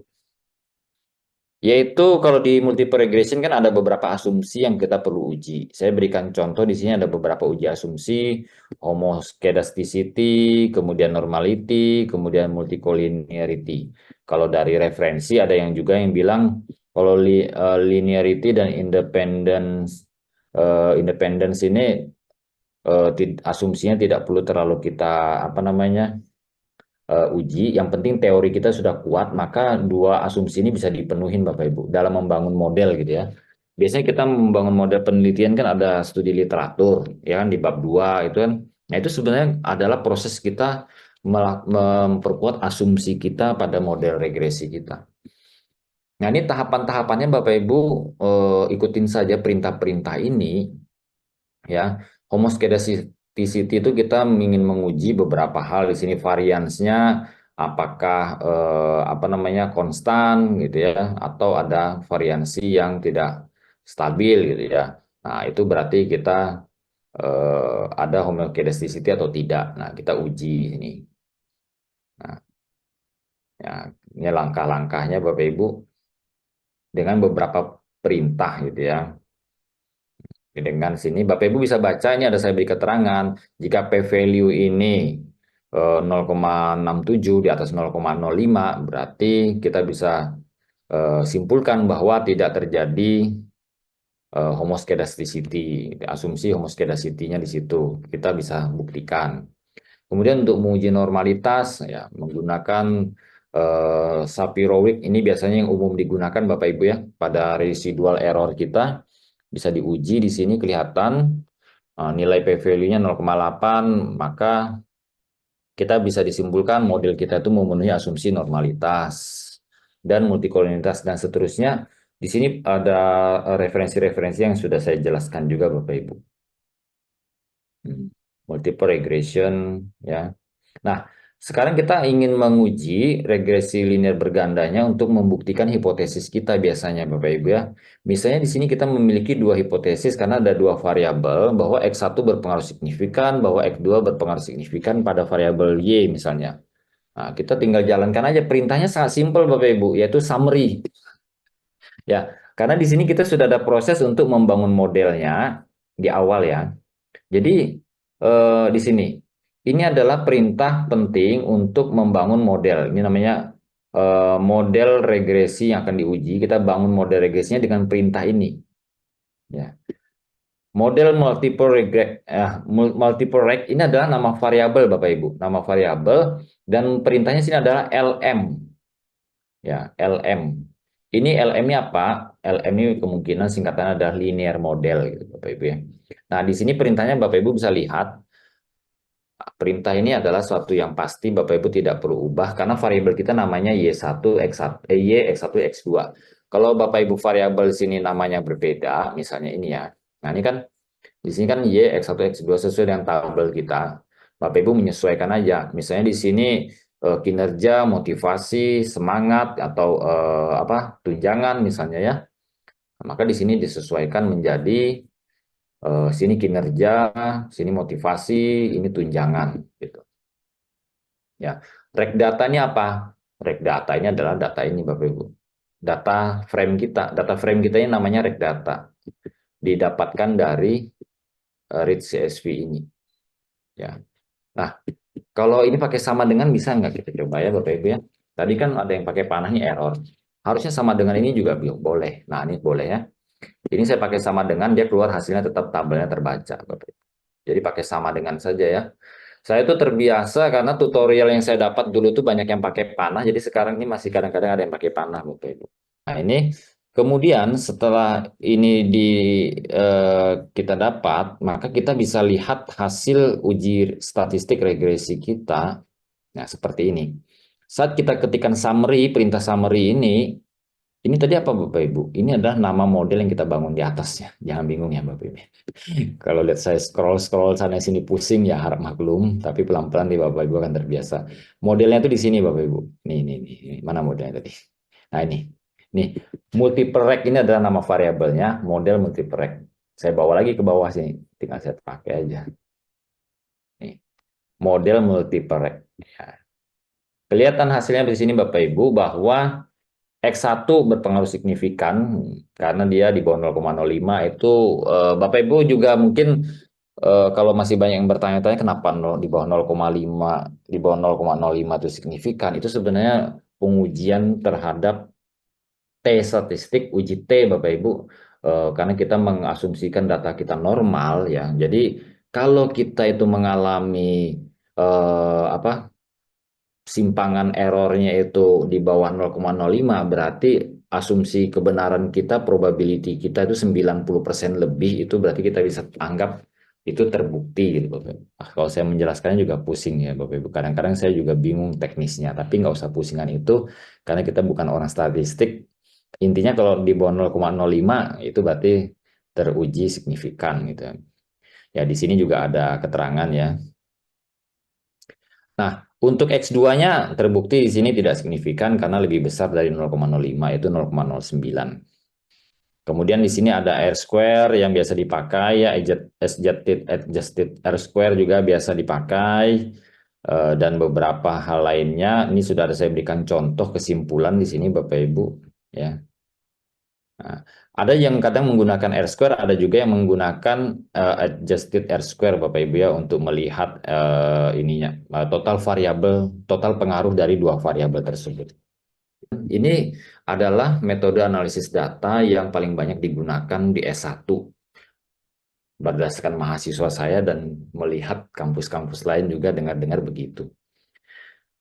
Yaitu kalau di multiple regression kan ada beberapa asumsi yang kita perlu uji. Saya berikan contoh di sini ada beberapa uji asumsi, homoscedasticity, kemudian normality, kemudian multicollinearity. Kalau dari referensi ada yang juga yang bilang kalau linearity dan independence ini asumsinya tidak perlu terlalu kita apa namanya uji, yang penting teori kita sudah kuat, maka dua asumsi ini bisa dipenuhin Bapak Ibu dalam membangun model gitu ya. Biasanya kita membangun model penelitian kan ada studi literatur, ya kan di bab 2 itu kan. Nah, itu sebenarnya adalah proses kita memperkuat asumsi kita pada model regresi kita. Nah, ini tahapan-tahapannya Bapak Ibu ikutin saja perintah-perintah ini ya. Homoscedasticity itu kita ingin menguji beberapa hal di sini variansnya apakah apa namanya konstan gitu ya atau ada variansi yang tidak stabil gitu ya. Nah, itu berarti kita ada homoscedasticity atau tidak. Nah, kita uji ini. Nah, ya, ini langkah-langkahnya Bapak Ibu dengan beberapa perintah gitu ya. Dengan sini Bapak Ibu bisa baca ini ada saya beri keterangan jika P value ini 0,67 di atas 0,05 berarti kita bisa simpulkan bahwa tidak terjadi homoscedasticity, asumsi homoscedasticity-nya di situ kita bisa buktikan. Kemudian untuk menguji normalitas ya menggunakan Sapir-Whorf ini biasanya yang umum digunakan Bapak Ibu ya pada residual error kita bisa diuji di sini kelihatan nilai P value-nya 0,8 maka kita bisa disimpulkan model kita itu memenuhi asumsi normalitas dan multikolonialitas dan seterusnya. Di sini ada referensi-referensi yang sudah saya jelaskan juga Bapak Ibu. Multiple regression ya. Nah, sekarang kita ingin menguji regresi linear bergandanya untuk membuktikan hipotesis kita biasanya Bapak Ibu ya. Misalnya di sini kita memiliki dua hipotesis karena ada dua variabel bahwa X1 berpengaruh signifikan, bahwa X2 berpengaruh signifikan pada variabel Y misalnya. Nah, kita tinggal jalankan aja perintahnya sangat simpel Bapak Ibu, yaitu summary. Ya, karena di sini kita sudah ada proses untuk membangun modelnya di awal ya. Jadi di sini ini adalah perintah penting untuk membangun model. Ini namanya model regresi yang akan diuji. Kita bangun model regresinya dengan perintah ini. Ya. Model multiple reg ini adalah nama variabel Bapak Ibu, nama variabel dan perintahnya sini adalah lm. Ya, lm. Ini LM-nya apa? LM ini kemungkinan singkatannya adalah linear model gitu Bapak Ibu ya. Nah, di sini perintahnya Bapak Ibu bisa lihat perintah ini adalah suatu yang pasti Bapak Ibu tidak perlu ubah karena variabel kita namanya Y1 X1 Y X1 X2. Kalau Bapak Ibu variabel sini namanya berbeda, misalnya ini ya. Nah, ini kan di sini kan Y X1 X2 sesuai dengan tabel kita. Bapak Ibu menyesuaikan aja. Misalnya di sini kinerja, motivasi, semangat atau apa? Tunjangan misalnya ya. Nah, maka di sini disesuaikan menjadi sini kinerja, sini motivasi, ini tunjangan gitu. Ya, rek data ini apa? Rek data ini adalah data ini Bapak Ibu. Data frame kita, ini namanya rek data. Didapatkan dari read CSV ini. Ya. Nah, kalau ini pakai sama dengan bisa nggak kita coba ya Bapak Ibu ya. Tadi kan ada yang pakai panahnya error. Harusnya sama dengan ini juga boleh. Nah, ini boleh ya. Ini saya pakai sama dengan, dia keluar hasilnya tetap tabelnya terbaca. Jadi pakai sama dengan saja ya. Saya itu terbiasa karena tutorial yang saya dapat dulu tuh banyak yang pakai panah, jadi sekarang ini masih kadang-kadang ada yang pakai panah. Nah ini kemudian setelah ini kita dapat, maka kita bisa lihat hasil uji statistik regresi kita. Nah seperti ini. Saat kita ketikkan summary, perintah summary ini Ini tadi apa Bapak Ibu? Ini adalah nama model yang kita bangun di atasnya. Jangan bingung ya Bapak Ibu. Kalau lihat saya scroll-scroll sana sini pusing ya harap maklum, tapi pelan-pelan nih Bapak Ibu akan terbiasa. Modelnya tuh di sini Bapak Ibu. Nih. Mana modelnya tadi? Nah ini. Nih, multiple rec ini adalah nama variabelnya, model multiple rec. Saya bawa lagi ke bawah sini, tinggal saya pakai aja. Nih, model multiple rec. Ya. Kelihatan hasilnya di sini Bapak Ibu bahwa X1 berpengaruh signifikan karena dia di bawah 0,05 itu Bapak Ibu juga mungkin kalau masih banyak yang bertanya-tanya kenapa di bawah 0,5 di bawah 0,05 itu signifikan, itu sebenarnya pengujian terhadap T statistik uji T Bapak Ibu. Karena kita mengasumsikan data kita normal ya. Jadi kalau kita itu mengalami apa simpangan errornya itu di bawah 0,05 berarti asumsi kebenaran kita, probability kita itu 90% lebih, itu berarti kita bisa anggap itu terbukti gitu Bapak Ibu. Kalau saya menjelaskannya juga pusing ya Bapak Ibu. Kadang-kadang saya juga bingung teknisnya, tapi nggak usah pusingan itu karena kita bukan orang statistik. Intinya kalau di bawah 0,05 itu berarti teruji signifikan gitu. Ya di sini juga ada keterangan ya. Nah, untuk X2-nya terbukti di sini tidak signifikan karena lebih besar dari 0,05 itu 0,09. Kemudian di sini ada R square yang biasa dipakai ya, adjusted R square juga biasa dipakai, dan beberapa hal lainnya. Ini sudah ada saya berikan contoh kesimpulan di sini Bapak Ibu ya. Nah, ada yang kadang menggunakan R square, ada juga yang menggunakan adjusted R square Bapak Ibu ya untuk melihat ininya total variabel, total pengaruh dari dua variabel tersebut. Ini adalah metode analisis data yang paling banyak digunakan di S1 berdasarkan mahasiswa saya dan melihat kampus-kampus lain juga dengar-dengar begitu.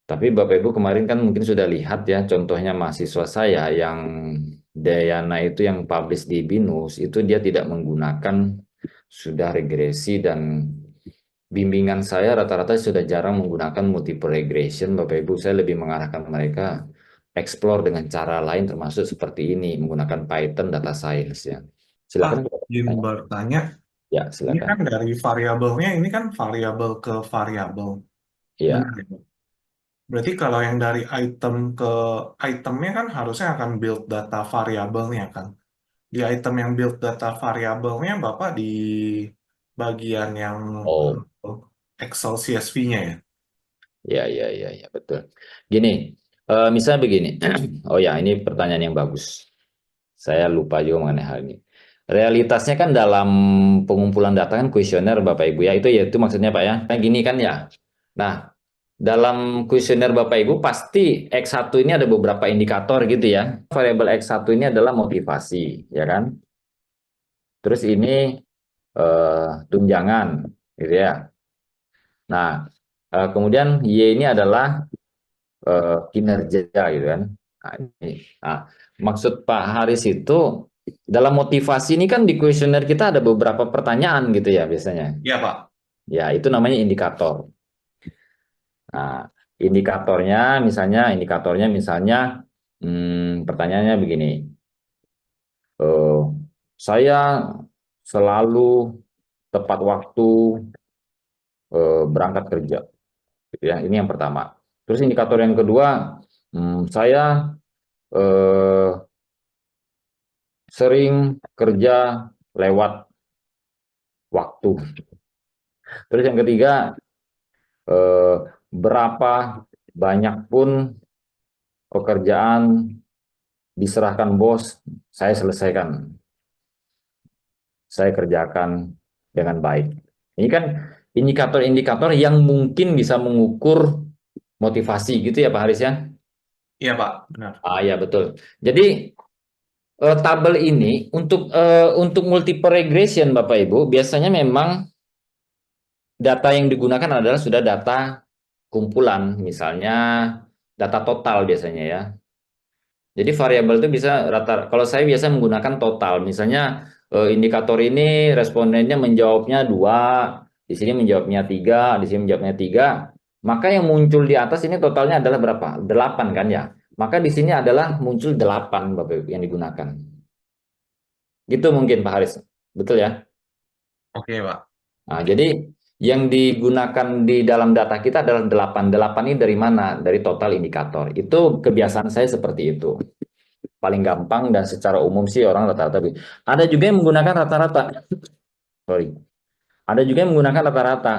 Tapi Bapak Ibu kemarin kan mungkin sudah lihat ya contohnya mahasiswa saya yang Dayana itu yang publish di BINUS itu dia tidak menggunakan sudah regresi, dan bimbingan saya rata-rata sudah jarang menggunakan multiple regression Bapak Ibu. Saya lebih mengarahkan mereka explore dengan cara lain termasuk seperti ini menggunakan Python data science ya. Pak, Silakan izin tanya. bertanya, Ya, ini kan silakan. dari variabelnya, ini kan variabel ke variabel. Ya. Benar ya? Berarti kalau yang dari item ke itemnya kan harusnya akan build data variabelnya kan. Di item yang build data variabelnya Bapak di bagian yang Oh. Excel CSV-nya ya? Ya, betul. Gini, misalnya begini. Oh ya, ini pertanyaan yang bagus. Saya lupa juga mengenai hal ini. Realitasnya kan dalam pengumpulan data kan kuesioner Bapak Ibu ya, itu maksudnya Pak ya. Nah, gini kan ya. Nah, dalam kuesioner Bapak Ibu pasti X1 ini ada beberapa indikator gitu ya. Variabel X1 ini adalah motivasi, ya kan? Terus ini tunjangan, gitu ya. Nah, kemudian Y ini adalah kinerja gitu kan. Nah, maksud Pak Haris itu dalam motivasi ini kan di kuesioner kita ada beberapa pertanyaan gitu ya biasanya. Iya Pak. Ya, itu namanya indikator. Nah, indikatornya misalnya pertanyaannya begini. Saya selalu tepat waktu berangkat kerja. Gitu ya. Ini yang pertama. Terus indikator yang kedua, saya eh, sering kerja lewat waktu. Terus yang ketiga, berapa banyak pun pekerjaan diserahkan bos, saya selesaikan, saya kerjakan dengan baik. Ini kan indikator-indikator yang mungkin bisa mengukur motivasi gitu ya Pak Haris ya? Iya Pak, benar. Ah ya betul. Jadi tabel ini untuk multiple regression Bapak Ibu biasanya memang data yang digunakan adalah sudah data kumpulan, misalnya data total biasanya ya. Jadi variabel itu bisa kalau saya biasa menggunakan total, misalnya indikator ini respondennya menjawabnya 2, di sini menjawabnya 3, di sini menjawabnya 3, maka yang muncul di atas ini totalnya adalah berapa? 8 kan ya. maka di sini adalah muncul 8 Bapak Ibu yang digunakan. Gitu mungkin Pak Haris. Betul ya? Oke, Pak. Nah, jadi yang digunakan di dalam data kita adalah 8. 8 ini dari mana? Dari total indikator. Itu kebiasaan saya seperti itu. Paling gampang dan secara umum sih orang rata-rata. Ada juga yang menggunakan rata-rata. Sorry. Ada juga yang menggunakan rata-rata.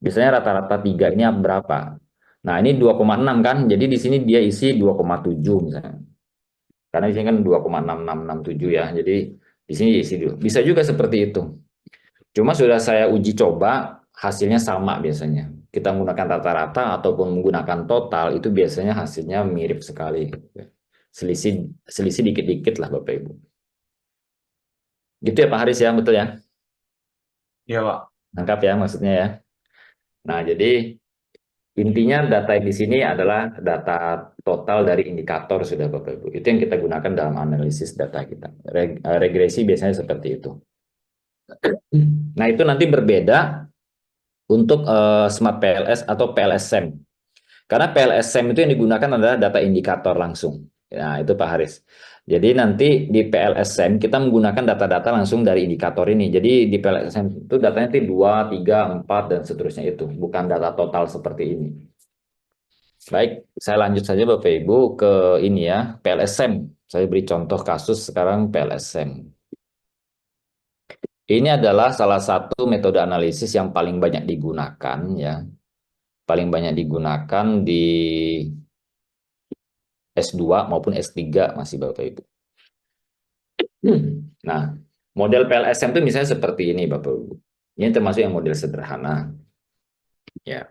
Biasanya rata-rata 3 ini berapa? Nah, ini 2,6 kan. Jadi di sini dia isi 2,7 misalnya. Karena di sini kan 2,6667 ya. Jadi di sini isi dulu. Bisa juga seperti itu. Cuma sudah saya uji coba, hasilnya sama biasanya. Kita menggunakan rata-rata ataupun menggunakan total, itu biasanya hasilnya mirip sekali. Selisih selisih dikit-dikit lah Bapak Ibu. Gitu ya Pak Haris ya, betul ya? Iya, Pak. Lengkap ya maksudnya ya. Nah, jadi intinya data di sini adalah data total dari indikator sudah Bapak Ibu. Itu yang kita gunakan dalam analisis data kita. Regresi biasanya seperti itu. Nah, itu nanti berbeda untuk Smart PLS atau PLSM. Karena PLSM itu yang digunakan adalah data indikator langsung. Nah, itu Pak Haris. Jadi nanti di PLSM kita menggunakan data-data langsung dari indikator ini. Jadi di PLSM itu datanya nanti 2, 3, 4, dan seterusnya itu. Bukan data total seperti ini. Baik, saya lanjut saja Bapak Ibu ke ini ya, PLSM. Saya beri contoh kasus sekarang PLSM. Ini adalah salah satu metode analisis yang paling banyak digunakan ya. Paling banyak digunakan di S2 maupun S3 masih Bapak Ibu. Nah, model PLSM itu misalnya seperti ini Bapak Ibu. Ini termasuk yang model sederhana. Ya,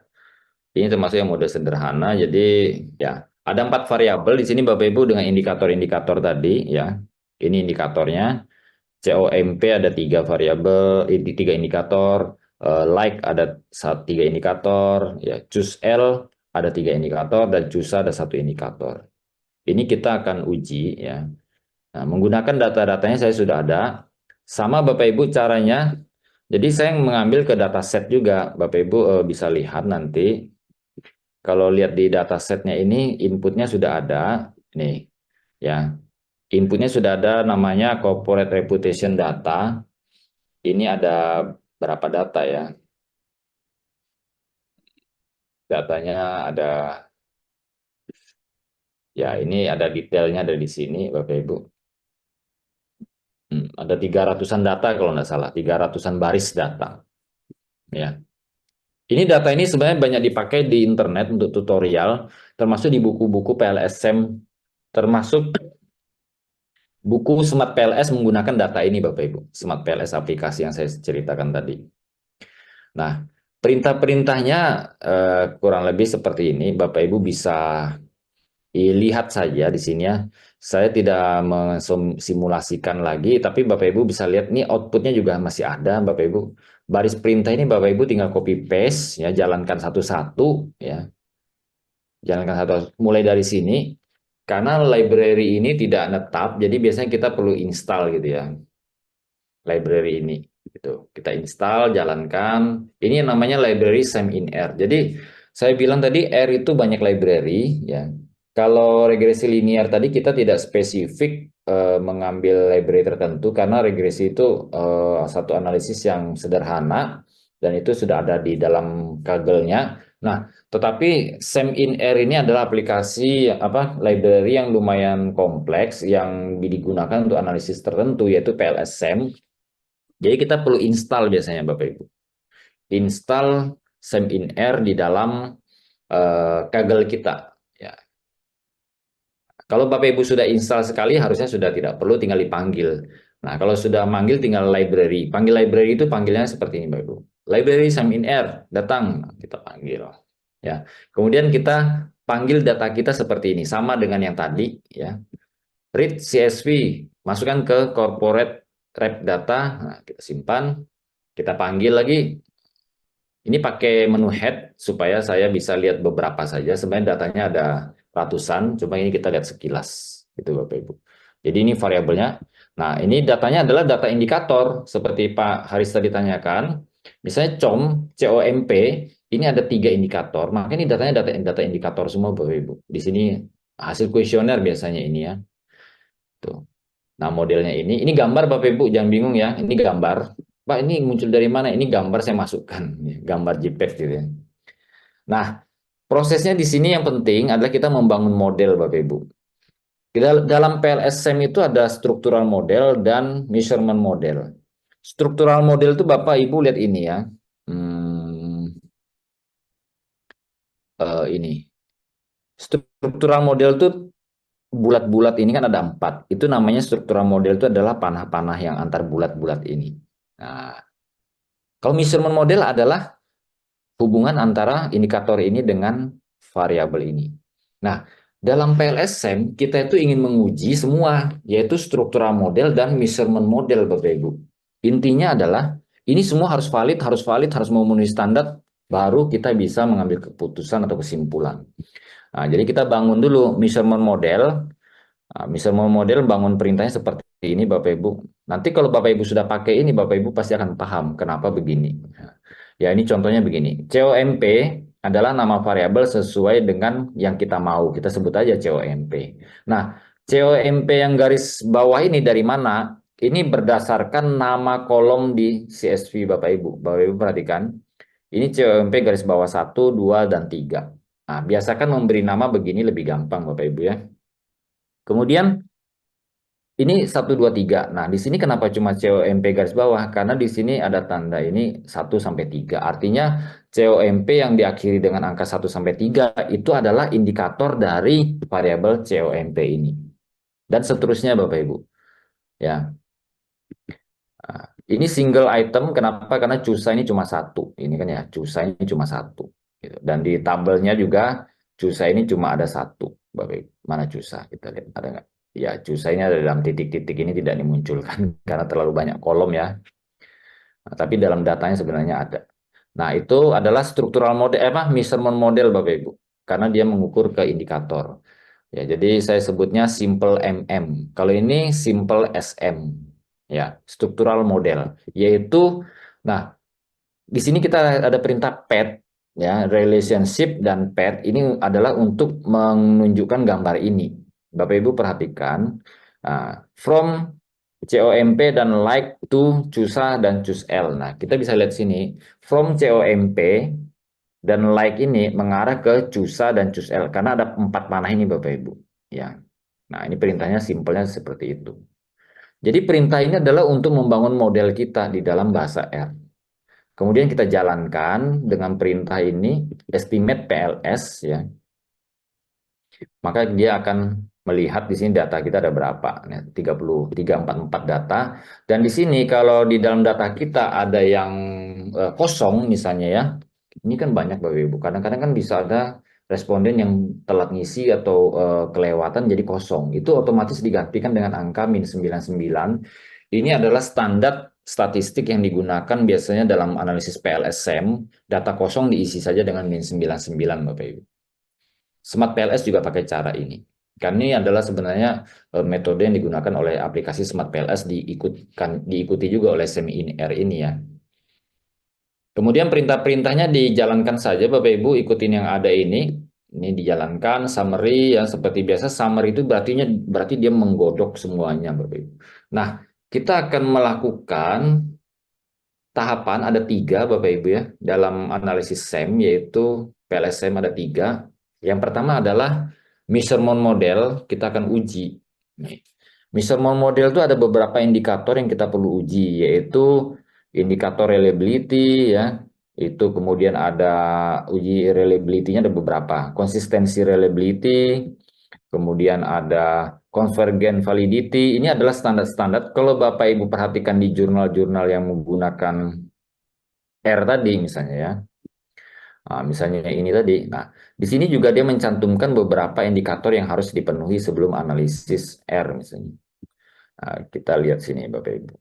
ini termasuk yang model sederhana. Jadi ya ada 4 variabel di sini Bapak Ibu dengan indikator-indikator tadi ya. Ini indikatornya. COMP ada 3 variabel, 3 indikator. Like ada 3 indikator. Ya, CUSL ada 3 indikator dan CUSA ada 1 indikator. Ini kita akan uji ya. Nah, menggunakan data-datanya saya sudah ada. Sama Bapak Ibu caranya. Jadi saya mengambil ke dataset juga. Bapak Ibu bisa lihat nanti. Kalau lihat di datasetnya ini inputnya sudah ada. Nih ya. Inputnya sudah ada namanya corporate reputation data. Ini ada berapa data ya? Datanya ada, ya ini ada detailnya ada di sini Bapak Ibu. Ada 300-an data kalau nggak salah, 300-an baris data. Ya. Ini data ini sebenarnya banyak dipakai di internet untuk tutorial, termasuk di buku-buku PLSM, termasuk buku Smart PLS menggunakan data ini Bapak Ibu. Smart PLS aplikasi yang saya ceritakan tadi. Nah, perintah-perintahnya kurang lebih seperti ini. Bapak Ibu bisa lihat saja di sini ya. Saya tidak mensimulasikan lagi, tapi Bapak Ibu bisa lihat nih outputnya juga masih ada Bapak Ibu. Baris perintah ini Bapak Ibu tinggal copy paste ya, jalankan satu-satu ya. Jalankan satu mulai dari sini. Karena library ini tidak netap, jadi biasanya kita perlu install gitu ya. Library ini gitu. Kita install, jalankan. Ini yang namanya library SEM-in-R. Jadi saya bilang tadi R itu banyak library ya. Kalau regresi linear tadi kita tidak spesifik mengambil library tertentu karena regresi itu satu analisis yang sederhana dan itu sudah ada di dalam Kaggle-nya. Nah, tetapi SEM-in-R ini adalah aplikasi library yang lumayan kompleks yang digunakan untuk analisis tertentu yaitu PLSM. Jadi kita perlu install biasanya Bapak Ibu. Install SEM-in-R di dalam Kaggle kita. Ya. Kalau Bapak Ibu sudah install sekali harusnya sudah tidak perlu, tinggal dipanggil. Nah, kalau sudah manggil tinggal library. Panggil library itu panggilnya seperti ini Bapak Ibu. Library SEM-in-R datang, kita panggil. Ya. Kemudian kita panggil data kita seperti ini, sama dengan yang tadi ya. Read CSV, masukkan ke corporate rep data, nah, kita simpan, kita panggil lagi. Ini pakai menu head supaya saya bisa lihat beberapa saja. Sebenarnya datanya ada ratusan, cuma ini kita lihat sekilas, gitu Bapak Ibu. Jadi ini variabelnya. Nah, ini datanya adalah data indikator seperti Pak Haris tadi tanyakan. Misalnya COMP, ini ada 3 indikator, maka ini datanya data indikator semua Bapak Ibu. Di sini Hasil kuesioner biasanya ini ya. Tuh. Nah, modelnya ini gambar Bapak Ibu, jangan bingung ya. Ini gambar. Pak, ini muncul dari mana? Ini gambar saya masukkan, gambar JPEG gitu ya. Nah, prosesnya di sini yang penting adalah kita membangun model Bapak Ibu. Dalam PLSM itu ada struktural model dan measurement model. Struktural model itu Bapak Ibu lihat ini ya. Ini. Struktural model itu bulat-bulat ini kan ada 4. Itu namanya struktural model itu adalah panah-panah yang antar bulat-bulat ini. Nah, kalau measurement model adalah hubungan antara indikator ini dengan variabel ini. Nah, dalam PLSM kita itu ingin menguji semua, yaitu struktural model dan measurement model, Bapak Ibu. Intinya adalah ini semua harus valid, harus memenuhi standar, baru kita bisa mengambil keputusan atau kesimpulan. Nah, jadi kita bangun dulu measurement model. Nah, measurement model bangun perintahnya seperti ini, Bapak Ibu. Nanti kalau Bapak Ibu sudah pakai ini, Bapak Ibu pasti akan paham kenapa begini. Ya, ini contohnya begini. COMP adalah nama variabel sesuai dengan yang kita mau. Kita sebut aja COMP. Nah, COMP yang garis bawah ini dari mana? Ini berdasarkan nama kolom di CSV Bapak Ibu. Bapak Ibu perhatikan. Ini COMP garis bawah 1, 2, dan 3. Nah, biasakan memberi nama begini lebih gampang Bapak Ibu ya. Kemudian ini 1, 2, 3. Nah, di sini kenapa cuma COMP garis bawah? Karena di sini ada tanda ini 1 sampai 3. Artinya COMP yang diakhiri dengan angka 1 sampai 3 itu adalah indikator dari variabel COMP ini. Dan seterusnya Bapak Ibu. Ya. Nah, ini single item, kenapa? Karena CUSA ini cuma 1. Ini kan ya, CUSA ini cuma 1. Gitu. Dan di tabelnya juga CUSA ini cuma ada 1. Bapak Ibu. Mana CUSA? Kita lihat ada nggak? Ya, CUSA ini ada dalam titik-titik ini tidak dimunculkan karena terlalu banyak kolom ya. Nah, tapi dalam datanya sebenarnya ada. Nah, itu adalah struktural model, measurement model Bapak Ibu. Karena dia mengukur ke indikator. Ya, jadi saya sebutnya simple MM. Kalau ini simple SM. Ya, struktural model. Yaitu, nah, di sini kita ada perintah PET, ya, relationship dan PET ini adalah untuk menunjukkan gambar ini. Bapak Ibu perhatikan, from COMP dan like to CUSA dan CUSL. Nah, kita bisa lihat sini, from COMP dan like ini mengarah ke CUSA dan CUSL karena ada 4 panah ini Bapak Ibu. Ya. Nah, ini perintahnya simpelnya seperti itu. Jadi perintah ini adalah untuk membangun model kita di dalam bahasa R. Kemudian kita jalankan dengan perintah ini estimate PLS ya. Maka dia akan melihat di sini data kita ada berapa. Nah, 344 data. Dan di sini kalau di dalam data kita ada yang kosong misalnya ya. Ini kan banyak Bapak Ibu. Kadang-kadang kan bisa ada responden yang telat ngisi atau kelewatan jadi kosong. Itu otomatis digantikan dengan angka -99. Ini adalah standar statistik yang digunakan biasanya dalam analisis PLSM. Data kosong diisi saja dengan -99 Bapak Ibu. Smart PLS juga pakai cara ini. Karena ini adalah sebenarnya metode yang digunakan oleh aplikasi Smart PLS diikuti juga oleh semi-in-R ini ya. Kemudian perintah-perintahnya dijalankan saja Bapak Ibu, ikutin yang ada ini. Ini dijalankan summary yang seperti biasa. Summary itu berarti dia menggodok semuanya Bapak Ibu. Nah, kita akan melakukan tahapan ada 3 Bapak Ibu ya dalam analisis SEM, yaitu PLSM ada 3. Yang pertama adalah measurement model, kita akan uji. Nih. Measurement model itu ada beberapa indikator yang kita perlu uji, yaitu indikator reliability ya. Itu kemudian ada uji reliability-nya ada beberapa. Konsistensi reliability, kemudian ada convergent validity. Ini adalah standar-standar. Kalau Bapak Ibu perhatikan di jurnal-jurnal yang menggunakan R tadi misalnya ya. Nah, misalnya ini tadi. Nah, di sini juga dia mencantumkan beberapa indikator yang harus dipenuhi sebelum analisis R misalnya. Nah, kita lihat sini Bapak Ibu.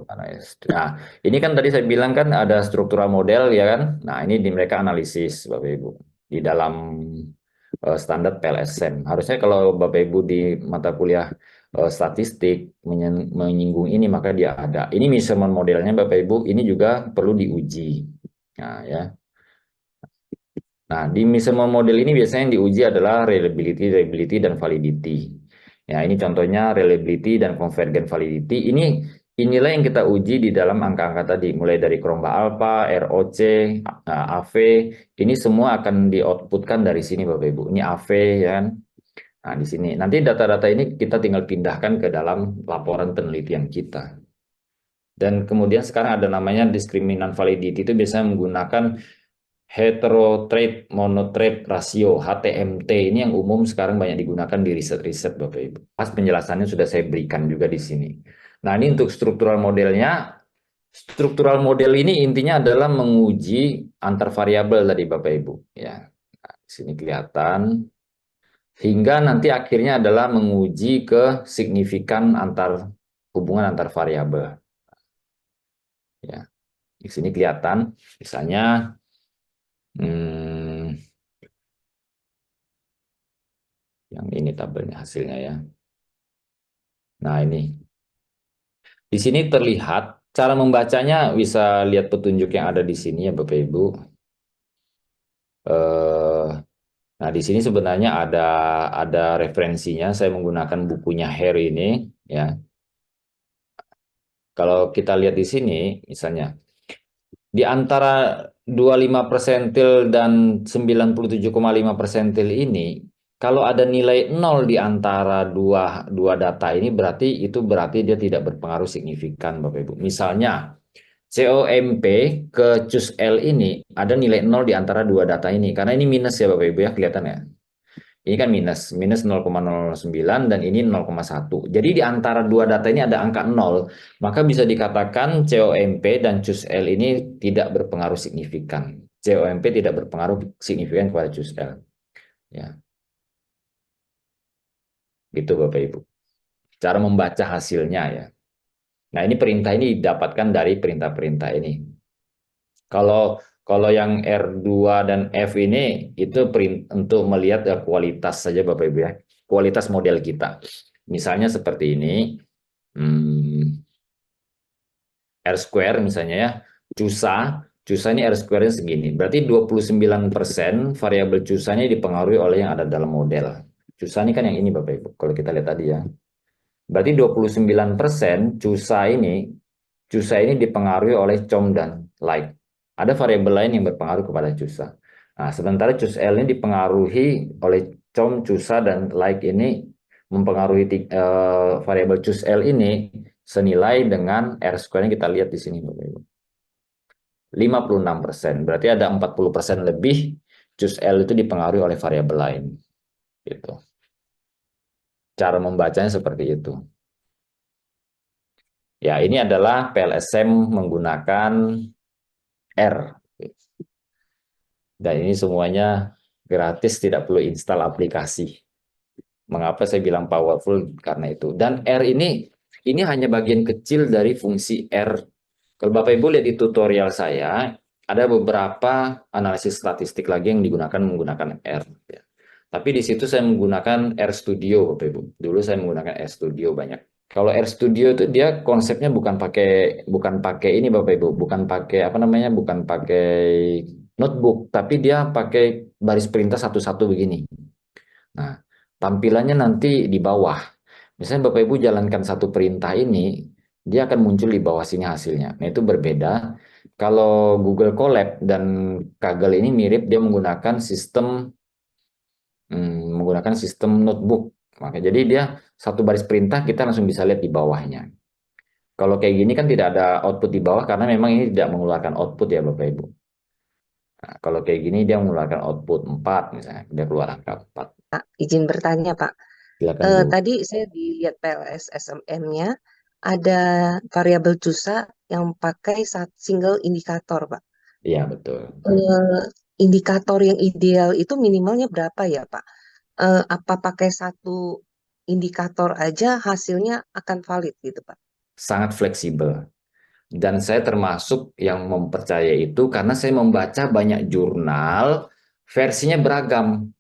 Mana ya? Nah, ini kan tadi saya bilang kan ada struktural model ya kan. Nah, ini mereka analisis Bapak Ibu di dalam standar PLSM. Harusnya kalau Bapak Ibu di mata kuliah statistik menyinggung ini maka dia ada. Ini measurement modelnya Bapak Ibu, ini juga perlu diuji. Nah, ya. Nah, di minimal model ini biasanya yang diuji adalah reliability, dan validity. Ya, ini contohnya reliability dan convergent validity. Inilah yang kita uji di dalam angka-angka tadi, mulai dari Kromba Alpha, ROC, AV. Ini semua akan di-outputkan dari sini, Bapak Ibu. Ini AV, ya kan? Nah, di sini. Nanti data-data ini kita tinggal pindahkan ke dalam laporan penelitian kita. Dan kemudian sekarang ada namanya discriminant validity, itu biasanya menggunakan heterotrait monotrait rasio HTMT. Ini yang umum sekarang banyak digunakan di riset-riset Bapak Ibu. Pas penjelasannya sudah saya berikan juga di sini. Nah, ini untuk struktural modelnya. Struktural model ini intinya adalah menguji antar variabel tadi Bapak Ibu, ya. Nah, di sini kelihatan hingga nanti akhirnya adalah menguji ke signifikan hubungan antar variabel, ya. Di sini kelihatan misalnya yang ini tabelnya hasilnya, ya. Nah, ini di sini terlihat cara membacanya, bisa lihat petunjuk yang ada di sini ya Bapak Ibu. Nah, di sini sebenarnya ada referensinya. Saya menggunakan bukunya Harry ini, ya. Kalau kita lihat di sini, misalnya di antara 25 persentil dan 97,5 persentil ini, kalau ada nilai 0 di antara dua data ini, berarti dia tidak berpengaruh signifikan, Bapak Ibu. Misalnya, COMP ke CUSL ini ada nilai 0 di antara dua data ini. Karena ini minus ya Bapak Ibu, ya, kelihatan ya. Ini kan minus 0,09 dan ini 0,1. Jadi di antara dua data ini ada angka 0, maka bisa dikatakan COMP dan CUSL ini tidak berpengaruh signifikan. COMP tidak berpengaruh signifikan kepada CUSL. Ya. Gitu Bapak Ibu. Cara membaca hasilnya, ya. Nah, ini perintah ini didapatkan dari perintah-perintah ini. Kalau yang R2 dan F ini itu untuk melihat kualitas saja Bapak Ibu, ya. Kualitas model kita. Misalnya seperti ini. R square misalnya, ya. CUSA ini R square-nya segini. Berarti 29% variabel CUSA-nya dipengaruhi oleh yang ada dalam model. CUSA ini kan yang ini Bapak Ibu. Kalau kita lihat tadi, ya. Berarti 29% CUSA ini dipengaruhi oleh COM dan like. Ada variabel lain yang berpengaruh kepada CUSA. Nah, sementara CUSL ini dipengaruhi oleh COM, CUSA, dan like ini mempengaruhi variabel CUSL ini senilai dengan R square yang kita lihat di sini, Bapak Ibu. 56%. Berarti ada 40% lebih CUSL itu dipengaruhi oleh variabel lain. Gitu. Cara membacanya seperti itu. Ya, ini adalah PLSM menggunakan R. Dan ini semuanya gratis, tidak perlu install aplikasi. Mengapa saya bilang powerful? Karena itu. Dan R ini hanya bagian kecil dari fungsi R. Kalau Bapak Ibu lihat di tutorial saya, ada beberapa analisis statistik lagi yang menggunakan R. Ya. Tapi di situ saya menggunakan R Studio, Bapak Ibu. Dulu saya menggunakan R Studio banyak. Kalau R Studio itu dia konsepnya bukan pakai ini Bapak Ibu, bukan pakai notebook, tapi dia pakai baris perintah satu-satu begini. Nah, tampilannya nanti di bawah. Misalnya Bapak Ibu jalankan satu perintah ini, dia akan muncul di bawah sini hasilnya. Nah, itu berbeda. Kalau Google Colab dan Kaggle ini mirip, dia menggunakan sistem notebook. Maka jadi dia satu baris perintah kita langsung bisa lihat di bawahnya. Kalau kayak gini kan tidak ada output di bawah karena memang ini tidak mengeluarkan output ya Bapak Ibu. Nah, kalau kayak gini dia mengeluarkan output 4 misalnya, dia keluar angka 4. Pak, izin bertanya Pak. Silakan Bu. Tadi saya dilihat PLS SMN-nya ada variabel CUSA yang pakai single indikator Pak. Iya betul. Indikator yang ideal itu minimalnya berapa ya Pak? Apa pakai satu indikator aja hasilnya akan valid gitu Pak? Sangat fleksibel. Dan saya termasuk yang mempercayai itu karena saya membaca banyak jurnal, versinya beragam.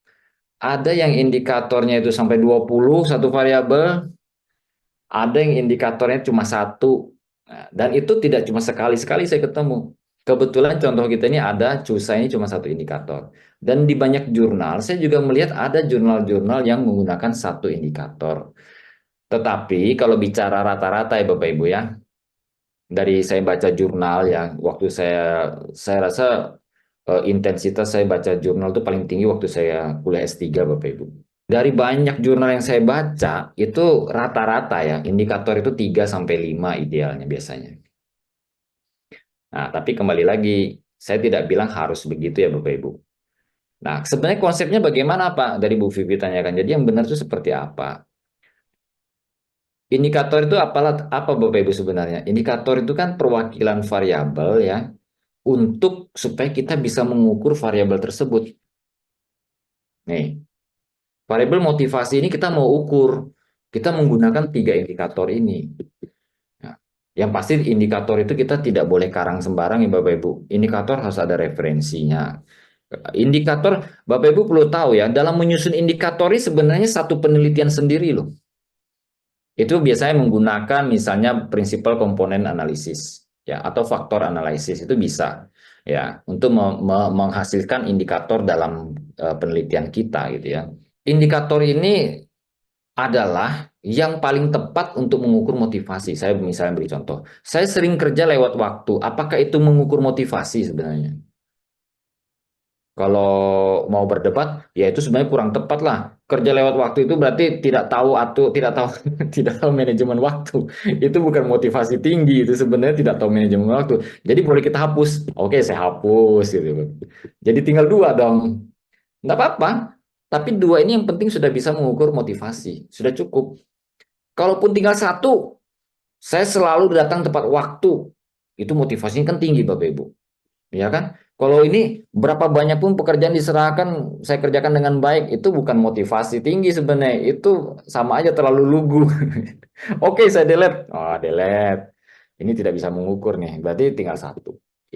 Ada yang indikatornya itu sampai 20 satu variabel, ada yang indikatornya cuma satu. Nah, dan itu tidak cuma sekali-sekali saya ketemu. Kebetulan contoh kita ini ada CUSA ini cuma satu indikator. Dan di banyak jurnal, saya juga melihat ada jurnal-jurnal yang menggunakan satu indikator. Tetapi kalau bicara rata-rata ya Bapak Ibu ya, dari saya baca jurnal ya, waktu saya rasa intensitas saya baca jurnal itu paling tinggi waktu saya kuliah S3 Bapak Ibu. Dari banyak jurnal yang saya baca, itu rata-rata ya, indikator itu 3 sampai 5 idealnya biasanya. Nah, tapi kembali lagi, saya tidak bilang harus begitu ya Bapak Ibu. Nah, sebenarnya konsepnya bagaimana Pak? Dari Bu Vivi tanyakan. Jadi yang benar itu seperti apa? Indikator itu apa Bapak Ibu sebenarnya? Indikator itu kan perwakilan variabel ya, untuk supaya kita bisa mengukur variabel tersebut. Nih, variabel motivasi ini kita mau ukur. Kita menggunakan 3 indikator ini. Nah, yang pasti indikator itu kita tidak boleh karang sembarang ya Bapak Ibu. Indikator harus ada referensinya. Indikator, Bapak Ibu perlu tahu ya, dalam menyusun indikator ini sebenarnya satu penelitian sendiri loh. Itu biasanya menggunakan misalnya prinsipal komponen analisis ya, atau faktor analisis itu bisa ya untuk menghasilkan indikator dalam penelitian kita gitu ya. Indikator ini adalah yang paling tepat untuk mengukur motivasi. Saya misalnya beri contoh. Saya sering kerja lewat waktu. Apakah itu mengukur motivasi sebenarnya? Kalau mau berdebat, ya itu sebenarnya kurang tepat lah. Kerja lewat waktu itu berarti tidak tahu atau tidak tahu tidak tahu manajemen waktu. Itu bukan motivasi tinggi, itu sebenarnya tidak tahu manajemen waktu. Jadi boleh kita hapus. Oke, saya hapus gitu. Jadi tinggal 2 dong. Nggak apa-apa. Tapi 2 ini yang penting sudah bisa mengukur motivasi. Sudah cukup. Kalaupun tinggal 1, saya selalu datang tepat waktu. Itu motivasinya kan tinggi Bapak Ibu. Ya kan? Kalau ini berapa banyak pun pekerjaan diserahkan, saya kerjakan dengan baik, itu bukan motivasi tinggi sebenarnya, itu sama aja terlalu lugu. Oke, saya delete. Oh, delete. Ini tidak bisa mengukur nih, berarti tinggal 1.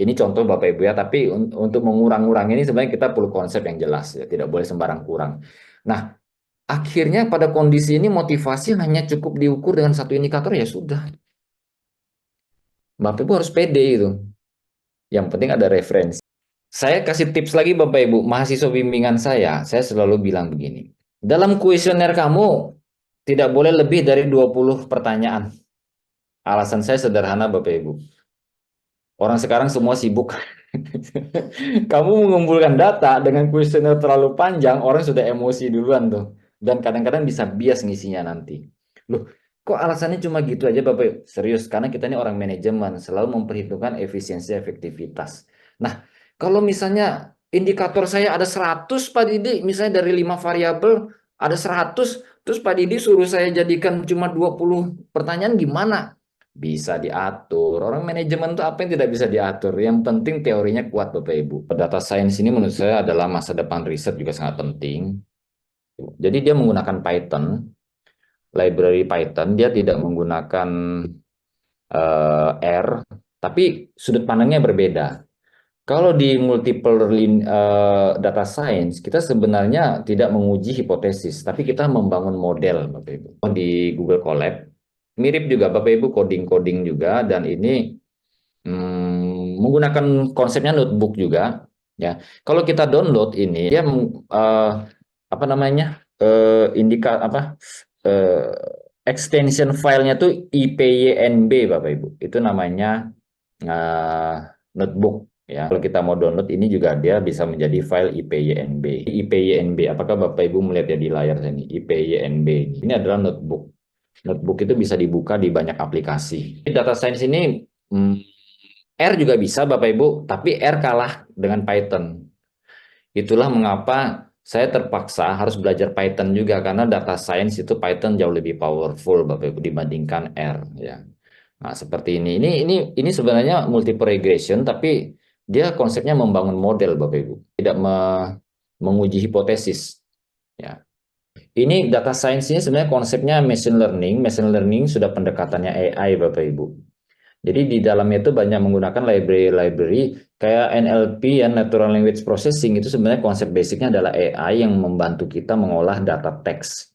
Ini contoh Bapak Ibu ya, tapi untuk mengurang-urang ini sebenarnya kita perlu konsep yang jelas ya, tidak boleh sembarang kurang. Nah, akhirnya pada kondisi ini motivasi hanya cukup diukur dengan 1 indikator ya sudah. Bapak Ibu harus pede itu. Yang penting ada referensi. Saya kasih tips lagi Bapak Ibu, mahasiswa bimbingan saya selalu bilang begini. Dalam kuesioner kamu tidak boleh lebih dari 20 pertanyaan. Alasan saya sederhana Bapak Ibu. Orang sekarang semua sibuk. Kamu mengumpulkan data dengan kuesioner terlalu panjang, orang sudah emosi duluan tuh. Dan kadang-kadang bisa bias ngisinya nanti. Loh, kok alasannya cuma gitu aja Bapak Ibu? Serius, karena kita ini orang manajemen, selalu memperhitungkan efisiensi efektivitas. Nah, kalau misalnya indikator saya ada 100 Pak Didi, misalnya dari 5 variabel ada 100, terus Pak Didi suruh saya jadikan cuma 20 pertanyaan gimana? Bisa diatur. Orang manajemen itu apa yang tidak bisa diatur? Yang penting teorinya kuat Bapak Ibu. Data science ini menurut saya adalah masa depan riset juga sangat penting. Jadi dia menggunakan Python, library Python, dia tidak menggunakan R, tapi sudut pandangnya berbeda. Kalau di multiple data science, kita sebenarnya tidak menguji hipotesis, tapi kita membangun model, Bapak Ibu. Di Google Colab, mirip juga Bapak Ibu, coding-coding juga, dan ini menggunakan konsepnya notebook juga. Ya, kalau kita download ini, dia apa namanya, extension filenya tuh IPYNB Bapak Ibu, itu namanya notebook. Ya, kalau kita mau download ini juga dia bisa menjadi file IPYNB. IPYNB, apakah Bapak Ibu melihat ya di layar sini? IPYNB. Ini adalah notebook. Notebook itu bisa dibuka di banyak aplikasi. Data science ini R juga bisa Bapak Ibu, tapi R kalah dengan Python. Itulah mengapa saya terpaksa harus belajar Python juga, karena data science itu Python jauh lebih powerful Bapak Ibu dibandingkan R ya. Nah, seperti ini. Ini sebenarnya multiple regression, tapi dia konsepnya membangun model Bapak Ibu, tidak menguji hipotesis ya. Ini data science ini sebenarnya konsepnya machine learning. Machine learning sudah pendekatannya AI Bapak Ibu. Jadi di dalamnya itu banyak menggunakan library kayak NLP ya, Natural Language Processing, itu sebenarnya konsep basicnya adalah AI yang membantu kita mengolah data teks.